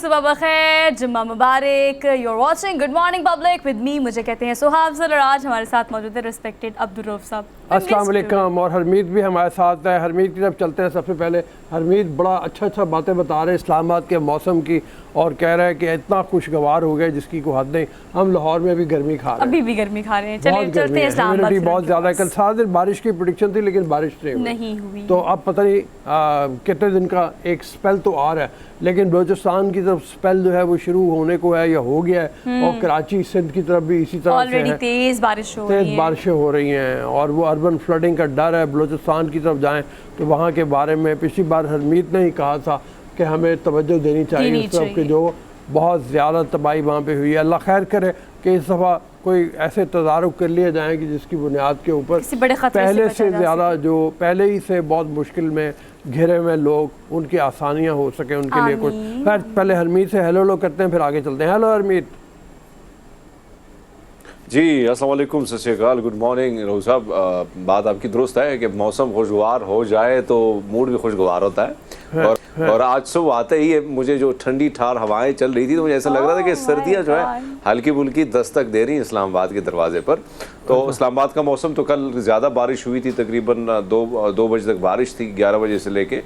सुबह बखैर, जुम्मा मुबारक। You're watching Good Morning Public with me, मुझे कहते हैं सुहाब सर, और आज हमारे साथ मौजूद है रिस्पेक्टेड अब्दुल रऊफ साहब। अस्सलाम वालेकुम। और हरमीत भी हमारे साथ है। हरमीत की तरफ चलते हैं। सबसे पहले हरमीत बड़ा अच्छा बातें बता रहे हैं इस्लामाबाद के मौसम की, और कह रहे हैं कि इतना खुशगवार हो गए जिसकी कोई हद नहीं। हम लाहौर में भी गर्मी खा रहे हैं, अभी भी गर्मी खा रहे हैं। चलिए चलते हैं इस्लामाबाद। ह्यूमिडिटी बहुत ज़्यादा है। कल 7 दिन बारिश की प्रेडिक्शन थी लेकिन बारिश नहीं हुई। तो अब पता नहीं कितने दिन का एक स्पेल तो आ रहा है, लेकिन बलूचिस्तान की तरफ स्पेल जो है वो शुरू होने को है या हो गया है, और कराची सिंध की तरफ भी इसी तरह से है, तेज बारिशें हो रही हैं, और वो अर्बन फ्लडिंग का डर है। बलूचिस्तान की तरफ जाएं तो वहाँ के बारे में पिछली बार हरमीत ने ही कहा था कि हमें तवज्जो देनी चाहिए उस तरफ कि जो बहुत ज़्यादा तबाही वहाँ पे हुई है। अल्लाह खैर करे कि इस दफ़ा कोई ऐसे तदारुक कर लिए जाएँ कि जिसकी बुनियाद के ऊपर पहले से ज़्यादा जो पहले ही से बहुत मुश्किल में घिरे हुए लोग उनकी आसानियाँ हो सके, उनके लिए कुछ। खैर पहले हरमीत से हेलो लो करते हैं, फिर आगे चलते हैं। हेलो हरमीत जी, अस्सलाम वालेकुम, सत श्री अकाल, गुड मॉर्निंग रऊफ साहब। बात आपकी दुरुस्त है कि मौसम खुशगवार हो जाए तो मूड भी खुशगवार होता है। और आज सुबह आते ही मुझे जो ठंडी ठार हवाएं चल रही थी तो मुझे ऐसा लग रहा था कि सर्दियां जो है हल्की फुल्की दस्तक दे रही हैं इस्लामाबाद के दरवाजे पर। तो इस्लामाबाद का मौसम तो कल ज़्यादा बारिश हुई थी, तकरीबन दो बजे तक बारिश थी, 11 बजे से लेके।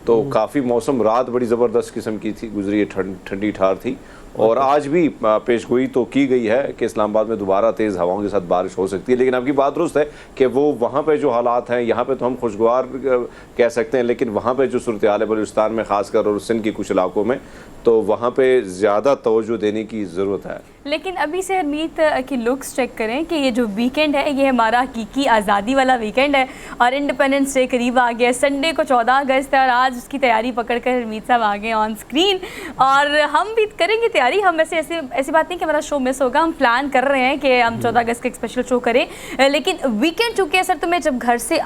तो काफ़ी मौसम रात बड़ी ज़बरदस्त किस्म की थी, गुजरी है, ठंडी ठार थी। और आज भी पेशगोई तो की गई है कि इस्लामाबाद में दोबारा तेज़ हवाओं के साथ बारिश हो सकती है। लेकिन आपकी बात दुरुस्त है कि वो वहाँ पे जो हालात हैं, यहाँ पे तो हम खुशगवार कह सकते हैं, लेकिन वहाँ पे जो सूरत हाल है बलूचिस्तान में ख़ासकर और सिंध के कुछ इलाकों में, तो वहाँ पे ज़्यादा तवज्जो देने की ज़रूरत है। लेकिन अभी से हरमीत की लुक्स चेक करें कि ये जो वीकेंड है ये हमारा हकीकी आज़ादी वाला वीकेंड है, और इंडिपेंडेंस डे करीब आ गया। संडे को 14 अगस्त है और आज उसकी तैयारी पकड़ कर हरमीत साहब आ गए ऑन स्क्रीन, और हम भी करेंगे तैयारी। हम ऐसी बात नहीं कि हमारा शो मिस होगा, हम प्लान कर रहे हैं कि हम 14 अगस्त का एक स्पेशल शो करें। लेकिन वीकेंड चुके हैं सर, तो मैं जब घर से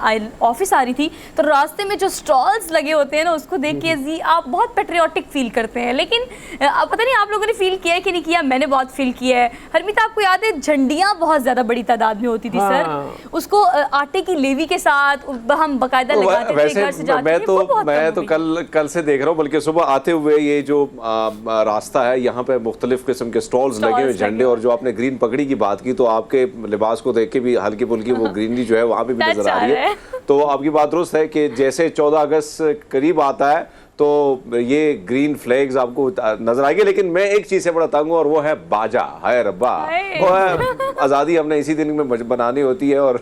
ऑफिस आ रही थी तो रास्ते में जो स्टॉल्स लगे होते हैं ना, उसको देख के जी आप बहुत पेट्रियाटिक फील करते हैं। लेकिन पता नहीं आप लोगों ने फील किया है कि नहीं किया, मैंने बहुत फील किया है। हरमीत आपको याद है झंडियाँ बहुत ज़्यादा बड़ी तादाद में होती थी सर, उसको आटे की लेवी के साथ हम बाकायदा लगाते थे घर से जाते थे। मैं तो कल से देख रहा हूँ, बल्कि सुबह आते हुए ये जो रास्ता है यहाँ पे मुख्तलिफ किस्म के स्टॉल्स लगे हुए झंडे, और जो आपने ग्रीन पगड़ी की बात की तो आपके लिबास को देख के भी हल्की फुल्की वो ग्रीनरी जो है वहाँ पे भी नजर आ रही है। तो आपकी बात दुरुस्त है कि जैसे 14 अगस्त करीब आता है तो ये ग्रीन फ्लैग्स आपको नजर आएंगे। लेकिन मैं एक चीज से बड़ा तंग हूँ, और वो है बाजा। हाय रब्बा, वो है आज़ादी हमने इसी दिन में बनानी होती है, और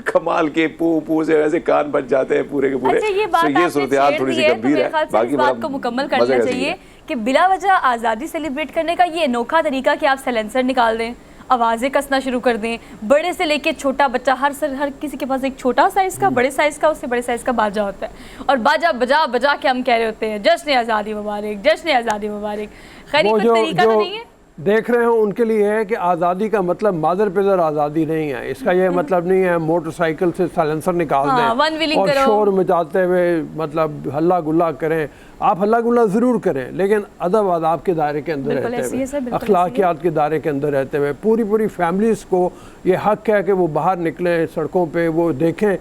कमाल के पू से वैसे कान बच जाते हैं पूरे के पूरे। अच्छा, ये सूरत हाल थोड़ी सी गंभीर है। बाकी बात को मुकम्मल करना चाहिए कि बिला वजह आज़ादी सेलिब्रेट करने का ये अनोखा तरीका कि आप साइलेंसर निकाल दें, आवाज़ें कसना शुरू कर दें, बड़े से लेके छोटा बच्चा, हर किसी के पास एक छोटा साइज़ का, बड़े साइज़ का, उससे बड़े साइज़ का बाजा होता है, और बाजा बजा बजा के हम कह रहे होते हैं जश्न आज़ादी मुबारक, जश्न आज़ादी मुबारक। खैर ये तरीका तो नहीं है। देख रहे हो उनके लिए है कि आज़ादी का मतलब मादर पिदर आज़ादी नहीं है। इसका ये मतलब नहीं है मोटरसाइकिल से साइलेंसर निकाल दें और शोर मचाते हुए मतलब हल्ला गुल्ला करें। आप हल्ला गुल्ला ज़रूर करें, लेकिन अदब आदाब के दायरे के अंदर रहते हुए, अखलाकियात के दायरे के अंदर रहते हुए। पूरी फैमिलीज़ को ये हक़ है कि वो बाहर निकलें सड़कों पे, वो देखें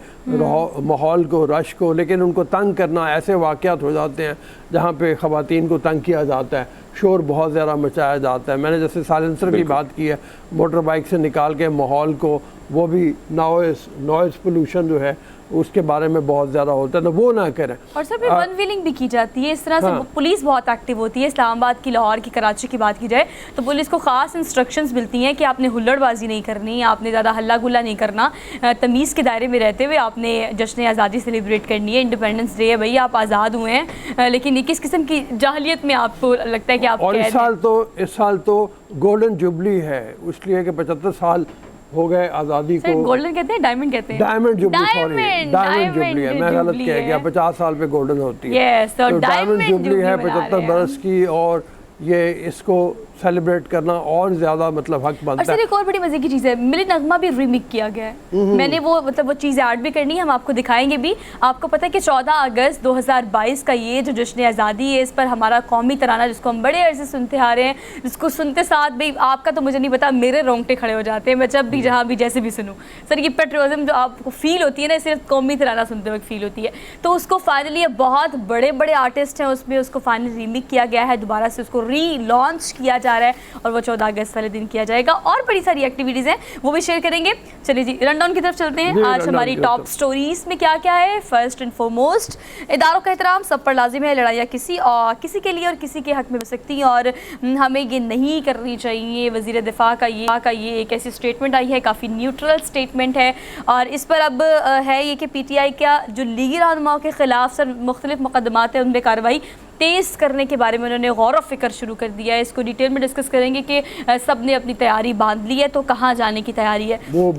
माहौल को, रश को, लेकिन उनको तंग करना, ऐसे वाक़यात हो जाते हैं जहाँ पे ख़वातीन को तंग किया जाता है, शोर बहुत ज़्यादा मचाया जाता है। मैंने जैसे साइलेंसर की बात की है, मोटर बाइक से निकाल के माहौल को, वो भी नॉइज़ पोल्यूशन जो है उसके बारे में बहुत ज़्यादा होता है, तो वो ना करें। और सर वन व्हीलिंग भी की जाती है इस तरह से। पुलिस बहुत एक्टिव होती है। इस्लामाबाद की, लाहौर की, कराची की बात की जाए तो पुलिस को ख़ास इंस्ट्रक्शंस मिलती हैं कि आपने हुल्लड़बाजी नहीं करनी, आपने ज़्यादा हल्ला गुल्ला नहीं करना, तमीज़ के दायरे में रहते हुए आपने जश्न आज़ादी सेलिब्रेट करनी है। इंडिपेंडेंस डे है भाई, आप आज़ाद हुए हैं, लेकिन ये किस किस्म की जाहलियत में आपको लगता है कि आप? और इस साल तो गोल्डन जुबली है, इसलिए कि 75 साल हो गए आज़ादी को। गोल्डन कहते हैं, डायमंड कहते हैं, diamond jubilee, sorry diamond jubilee है, मैं गलत कह गया। 50 साल पे गोल्डन होती है, तो डायमंड जुबली है 75 बरस की, और ये इसको सेलिब्रेट करना और ज़्यादा मतलब हक बनता है। सर एक और बड़ी मजे की चीज़ है, मिली नगमा भी रीमेक किया गया है। मैंने वो चीज़ ऐड भी करनी है, हम आपको दिखाएंगे भी। आपको पता है कि 14 अगस्त 2022 का ये जो जश्न आज़ादी है, इस पर हमारा कौमी तराना जिसको हम बड़े अरसे सुनते आ रहे हैं, जिसको सुनते साथ भाई आपका तो मुझे नहीं पता, मेरे रोंगटे खड़े हो जाते हैं मैं जब भी जहाँ भी जैसे भी सुनूँ। सर ये पेट्रियोटिज्म जो आपको फील होती है ना, सिर्फ कौमी तराना सुनते वक्त फील होती है। तो उसको फाइनली बहुत बड़े बड़े आर्टिस्ट हैं उसमें, उसको फाइनली रीमेक किया गया है, दोबारा से उसको री लॉन्च किया जा रहा है और वो 14 अगस्त वाले दिन किया जाएगा। और बड़ी सारी एक्टिविटीज़ हैं वो भी शेयर करेंगे। चलिए जी रनडाउन की तरफ चलते हैं। आज हमारी टॉप स्टोरीज में क्या क्या है। फर्स्ट एंड फॉरमोस्ट, इदारों का एहतराम सब पर लाजिम है। लड़ाइयाँ किसी के लिए और किसी के हक में हो सकती हैं और हमें ये नहीं करनी चाहिए। वज़ीर दिफा का ये एक ऐसी स्टेटमेंट आई है, काफ़ी न्यूट्रल स्टेटमेंट है। और इस पर अब है ये कि PTI का जो लीगी रहनुमाओं के ख़िलाफ़ सर मुख्तलिफ मुकदमात हैं उनमें कार्रवाई तेज़ करने के बारे में उन्होंने गौर व फिक्र शुरू कर दिया है। इसको डिटेल में डिस्कस करेंगे कि सब ने अपनी तैयारी बांध ली है, तो कहाँ जाने की तैयारी है। वो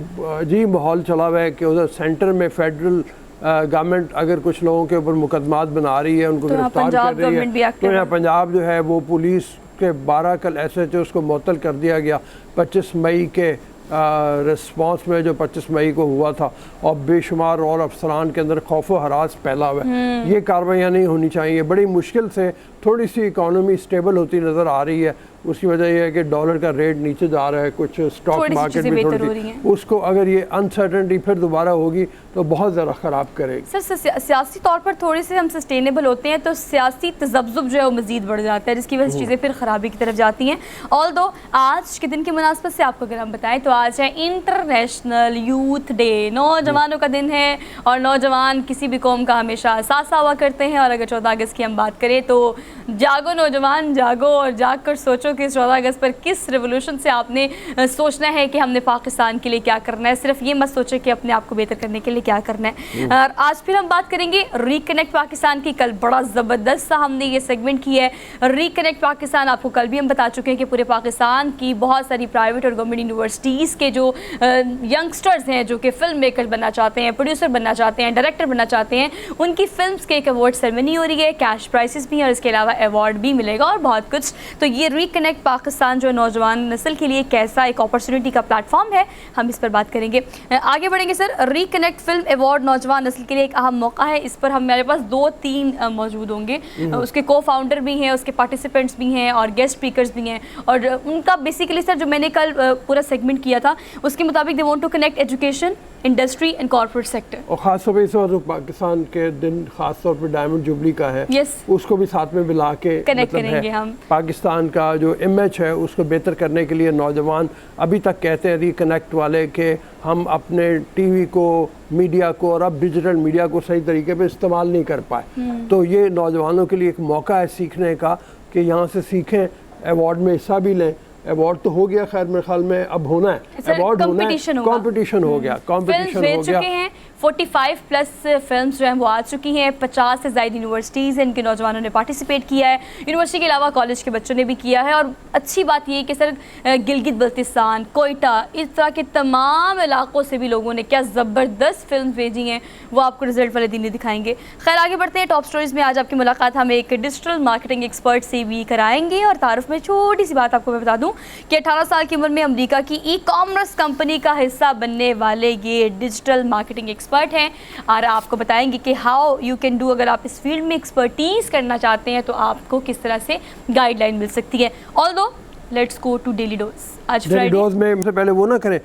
जी माहौल चला हुआ है कि उधर सेंटर में फेडरल गवर्नमेंट अगर कुछ लोगों के ऊपर मुकदमात बना रही है, उनको गिरफ्तार कर रही है, तो यहाँ पंजाब जो है वो पुलिस के 12 कल SHO को मुअत्तल कर दिया गया 25 मई के रिस्पांस में, जो 25 मई को हुआ था। और बेशुमार और अफसरान के अंदर खौफ व हरास फैला हुआ है। ये कार्रवाइयाँ नहीं होनी चाहिए। बड़ी मुश्किल से थोड़ी सी इकॉनमी स्टेबल होती नज़र आ रही है। उसकी वजह यह है कि डॉलर का रेट नीचे जा रहा है, कुछ स्टॉक मार्केट में थोड़ी उसको अगर ये अनसर्टेनिटी फिर दोबारा होगी तो बहुत ज़्यादा ख़राब करेगी। सर सियासी तौर पर थोड़े से हम सस्टेनेबल होते हैं तो सियासी तज़ब्ज़ुब जो है वो मज़ीद बढ़ जाता है, जिसकी वजह से चीज़ें फिर ख़राबी की तरफ जाती हैं। ऑल्दो आज के दिन की मुनासबत से आपको अगर हम बताएं तो आज है इंटरनेशनल यूथ डे, नौजवानों का दिन है। और नौजवान किसी भी कौम का हमेशा सासा हुआ करते हैं। और अगर 14 अगस्त की हम बात करें तो जागो नौजवान जागो और जाग कर सोचो कि 14 अगस्त पर किस रेवोल्यूशन से आपने सोचना है कि हमने पाकिस्तान के लिए क्या करना है। सिर्फ ये मत सोचे कि अपने आप को बेहतर करने के लिए क्या करना है। और आज फिर हम बात करेंगे रिकनेक्ट पाकिस्तान की। कल बड़ा ज़बरदस्त सा हमने ये सेगमेंट की है रिकनेक्ट पाकिस्तान। आपको कल भी हम बता चुके हैं कि पूरे पाकिस्तान की बहुत सारी प्राइवेट और गवर्नमेंट यूनिवर्सिटीज़ के जो यंगस्टर्स हैं जो कि फिल्म मेकर बनना चाहते हैं, प्रोड्यूसर बनना चाहते हैं, डायरेक्टर बनना चाहते हैं, उनकी फिल्म्स के एक अवार्ड सेरेमनी हो रही है। कैश प्राइजेस भी हैं और इसके अलावा अवार्ड भी मिलेगा और बहुत कुछ। तो ये रिकनेक्ट पाकिस्तान जो नौजवान नस्ल के लिए कैसा एक अपॉर्चुनिटी का प्लेटफॉर्म है, हम इस पर बात करेंगे। आगे बढ़ेंगे सर। रिकनेक्ट फिल्म अवार्ड नौजवान नस्ल के लिए एक अहम मौका है। इस पर हमारे पास 2-3 मौजूद होंगे। उसके को फाउंडर भी हैं, उसके पार्टिसिपेंट्स भी हैं और गेस्ट स्पीकर्स भी हैं। और उनका बेसिकली सर जो मैंने कल पूरा सेगमेंट किया था उसके मुताबिक they want to connect education, industry and corporate sector. और ख़ास तौर पर इस वक्त पाकिस्तान के दिन ख़ास तौर पर डायमंड जुबली का है, उसको भी साथ में मिला के कनेक्ट करेंगे हम। पाकिस्तान का जो इमेज है उसको बेहतर करने के लिए नौजवान अभी तक कहते हैं रिकनेक्ट वाले कि हम अपने टीवी को, मीडिया को और अब डिजिटल मीडिया को सही तरीके पे इस्तेमाल नहीं कर पाए। तो ये नौजवानों के लिए एक मौका है सीखने का कि यहाँ से सीखें, अवार्ड में हिस्सा भी लें। अवार्ड तो हो गया, खैर मेरे ख्याल में अब होना है, अवार्ड होना है, कंपटीशन हो गया, कंपटीशन हो गया। 45 प्लस फिल्म्स जो हैं वो आ चुकी हैं। 50 से ज़्यादा यूनिवर्सिटीज़ हैं, इनके नौजवानों ने पार्टिसिपेट किया है। यूनिवर्सिटी के अलावा कॉलेज के बच्चों ने भी किया है। और अच्छी बात ये है कि सर गिलगित बल्तिस्तान, कोयटा, इस तरह के तमाम इलाकों से भी लोगों ने क्या ज़बरदस्त फिल्म भेजी हैं, वो आपको रिजल्ट वाले दिन ही दिखाएंगे। खैर आगे बढ़ते हैं। टॉप स्टोरीज़ में आज आपकी मुलाकात हम एक डिजिटल मार्केटिंग एक्सपर्ट से भी कराएंगे। और तारुफ में छोटी सी बात आपको मैं बता दूँ कि 18 साल की उम्र में अमेरिका की ई-कॉमर्स कंपनी का हिस्सा बनने वाले ये डिजिटल मार्केटिंग एक्सपर्ट हैं। और आपको बताएंगे कि हाउ यू कैन डू, अगर आप इस फील्ड में एक्सपर्टीज़ करना चाहते हैं तो आपको किस तरह से गाइडलाइन मिल सकती है। Although let's go to daily dose. आज डेली डोज में सबसे पहले वो ना करें,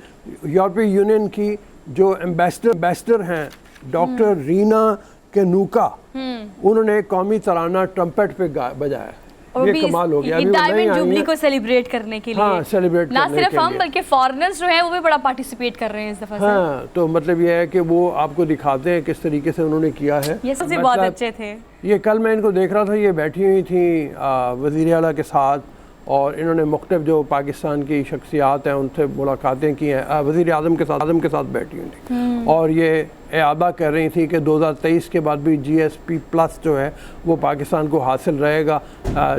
यूरोपीय यूनियन की जो एम्बेसडर हैं डॉक्टर रीना केनूका, उन्होंने कौमी तराना ट्रम्पेट पे बजाया। ये कमाल हो गया। डायमंड जुबली को सेलिब्रेट करने के लिए, हाँ, सेलिब्रेट ना सिर्फ हम बल्कि फॉरेनर्स जो हैं वो भी बड़ा पार्टिसिपेट कर रहे हैं इस दफा। हाँ, तो मतलब ये है कि वो आपको दिखाते हैं किस तरीके से उन्होंने किया है। ये सबसे बहुत अच्छे थे। ये कल मैं इनको देख रहा था, ये बैठी हुई थी वज़ीर आला के साथ और इन्होंने मुख्तलिफ जो पाकिस्तान की शख्सियात हैं उनसे मुलाकातें की हैं। वज़ीर आज़म के साथ बैठी हुई थी और ये एआदा कर रही थी कि 2023 के बाद भी GSP+ जो है वो पाकिस्तान को हासिल रहेगा,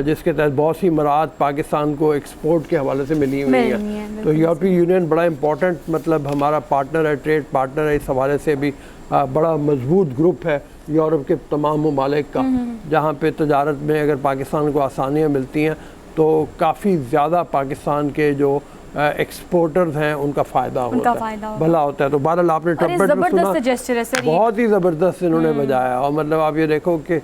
जिसके तहत बहुत सी मराहत पाकिस्तान को एक्सपोर्ट के हवाले से मिली हुई हैं। तो यूरोपीय यूनियन बड़ा इंपॉर्टेंट मतलब हमारा पार्टनर है, ट्रेड पार्टनर है। इस हवाले से भी बड़ा मजबूत ग्रुप है यूरोप के तमाम ममालिक का, जहाँ पे तजारत में अगर पाकिस्तान को आसानियाँ मिलती हैं तो काफ़ी ज़्यादा पाकिस्तान के जो एक्सपोर्टर्स हैं उनका फ़ायदा होता है, भला होता है। तो बहरहाल आपने ट्रम्पेट सुना, बहुत ही ज़बरदस्त इन्होंने बजाया, और मतलब आप ये देखो कि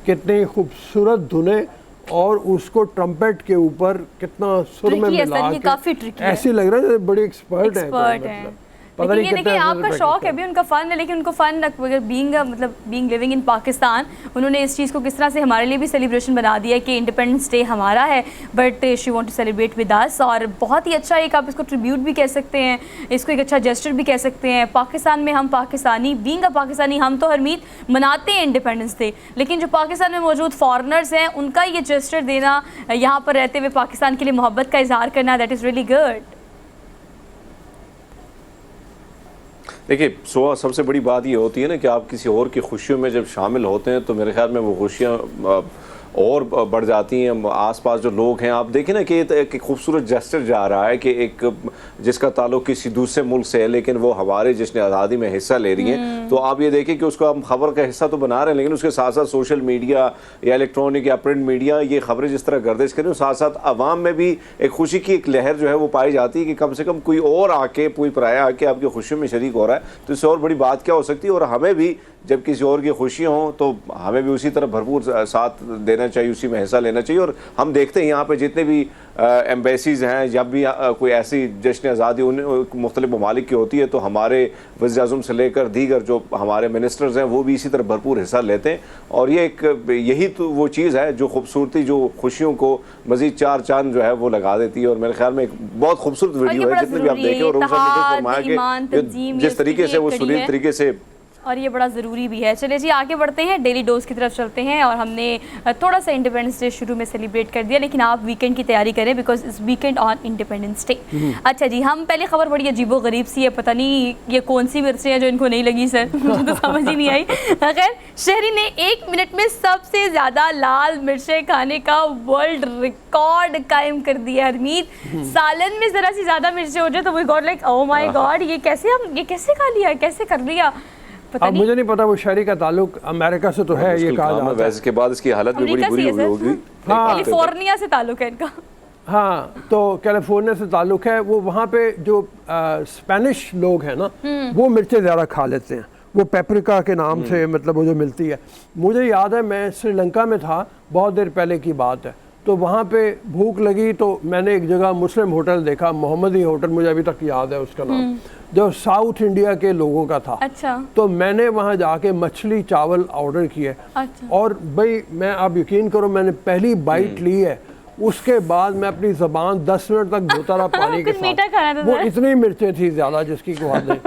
कितनी खूबसूरत धुनें और उसको ट्रम्पेट के ऊपर कितना सुर में मिला के, ऐसी लग रहा है बड़ी एक्सपर्ट है। लेकिन ये देखिए आपका शौक है भी, उनका फ़न है, लेकिन उनको फ़न अगर बीइंग लिविंग इन पाकिस्तान, उन्होंने इस चीज़ को किस तरह से हमारे लिए भी सेलिब्रेशन बना दिया कि इंडिपेंडेंस डे हमारा है but she want to celebrate with us. और बहुत ही अच्छा एक आप इसको ट्रिब्यूट भी कह सकते हैं, इसको एक अच्छा जेस्चर भी कह सकते हैं। पाकिस्तान में हम पाकिस्तानी, बीइंग अ पाकिस्तानी, हम तो हरमीत मनाते हैं इंडिपेंडेंस डे, लेकिन जो पाकिस्तान में मौजूद फॉरनर्स हैं उनका ये जेस्चर देना, यहाँ पर रहते हुए पाकिस्तान के लिए मोहब्बत का इजहार करना, दैट इज़ रियली गुड। देखिए सबसे बड़ी बात ये होती है ना कि आप किसी और की खुशियों में जब शामिल होते हैं तो मेरे ख्याल में वो खुशियाँ और बढ़ जाती हैं। आसपास जो लोग हैं, आप देखें ना कि एक खूबसूरत जेस्चर जा रहा है कि एक जिसका ताल्लुक किसी दूसरे मुल्क से है लेकिन वो हमारे जश्न आज़ादी में हिस्सा ले रही हैं, तो आप ये देखें कि उसको हम खबर का हिस्सा तो बना रहे हैं, लेकिन उसके साथ साथ सोशल मीडिया या इलेक्ट्रॉनिक या प्रिंट मीडिया ये खबरें जिस तरह गर्दिश करें, साथ साथ आवाम में भी एक खुशी की एक लहर जो है वो पाई जाती है कि कम से कम कोई और आके, कोई पराया आके आपकी खुशियों में शरीक हो रहा है, तो इससे और बड़ी बात क्या हो सकती है। और हमें भी जब किसी और की खुशियाँ हों तो हमें भी उसी तरह भरपूर साथ देना चाहिए, उसी में हिस्सा लेना चाहिए। और हम देखते हैं यहाँ पे जितने भी एम्बेसीज हैं, जब भी कोई ऐसी जश्न आज़ादी उन मुख्तलिफ ममालिक की होती है तो हमारे वज़ीर-ए-आज़म से लेकर दीगर जो हमारे मिनिस्टर्स हैं वो भी इसी तरह भरपूर हिस्सा लेते हैं। और ये यही तो वो चीज़ है जो खूबसूरती, जो खुशियों को मज़ीद चार चांद जो है वो लगा देती है। और मेरे ख्याल में एक बहुत खूबसूरत वीडियो है, जितने भी आप देखें, और फरमाया कि जिस तरीके से वो सुरील तरीके से, और ये बड़ा ज़रूरी भी है। चलिए जी आगे बढ़ते हैं, डेली डोज की तरफ चलते हैं। और हमने थोड़ा सा इंडिपेंडेंस डे शुरू में सेलिब्रेट कर दिया, लेकिन आप वीकेंड की तैयारी करें because it's weekend on independence day. अच्छा जी, हम पहले खबर बड़ी अजीबो गरीब सी है, पता नहीं ये कौन सी मिर्चें हैं जो इनको नहीं लगी सर, मुझे तो समझ ही नहीं आई। खैर, शहरी ने 1 मिनट में सबसे ज़्यादा लाल मिर्चें खाने का वर्ल्ड रिकॉर्ड कायम कर दिया। हरमीत, सालन में ज़रा सी ज़्यादा मिर्चें हो जाए तो we got like oh my god, ये कैसे खा लिया, कैसे कर लिया। अब मुझे नहीं पता वो शहरी का ताल्लुक अमेरिका से तो है, ये कहा जाता है। वैसे के बाद इसकी हालत भी बड़ी बुरी होगी। कैलिफोर्निया से ताल्लुक है इनका। हाँ, तो कैलिफोर्निया से ताल्लुक है। वो वहाँ पे जो स्पेनिश लोग हैं ना, वो मिर्चें ज़्यादा खा लेते हैं, वो पेपरिका के नाम से मतलब वो जो मिलती है। मुझे याद है मैं श्रीलंका में था, बहुत देर पहले की बात है, तो वहाँ पे भूख लगी तो मैंने एक जगह मुस्लिम होटल देखा, मोहम्मदी होटल, मुझे अभी तक याद है उसका नाम, जो साउथ इंडिया के लोगों का था। अच्छा। तो मैंने वहाँ जाके मछली चावल ऑर्डर किए। अच्छा। और भाई मैं, आप यकीन करो, मैंने पहली बाइट ली है, उसके बाद मैं अपनी ज़बान 10 मिनट तक धोता रहा पानी के साथ। वो इतनी मिर्चें थी ज़्यादा जिसकी को हद नहीं।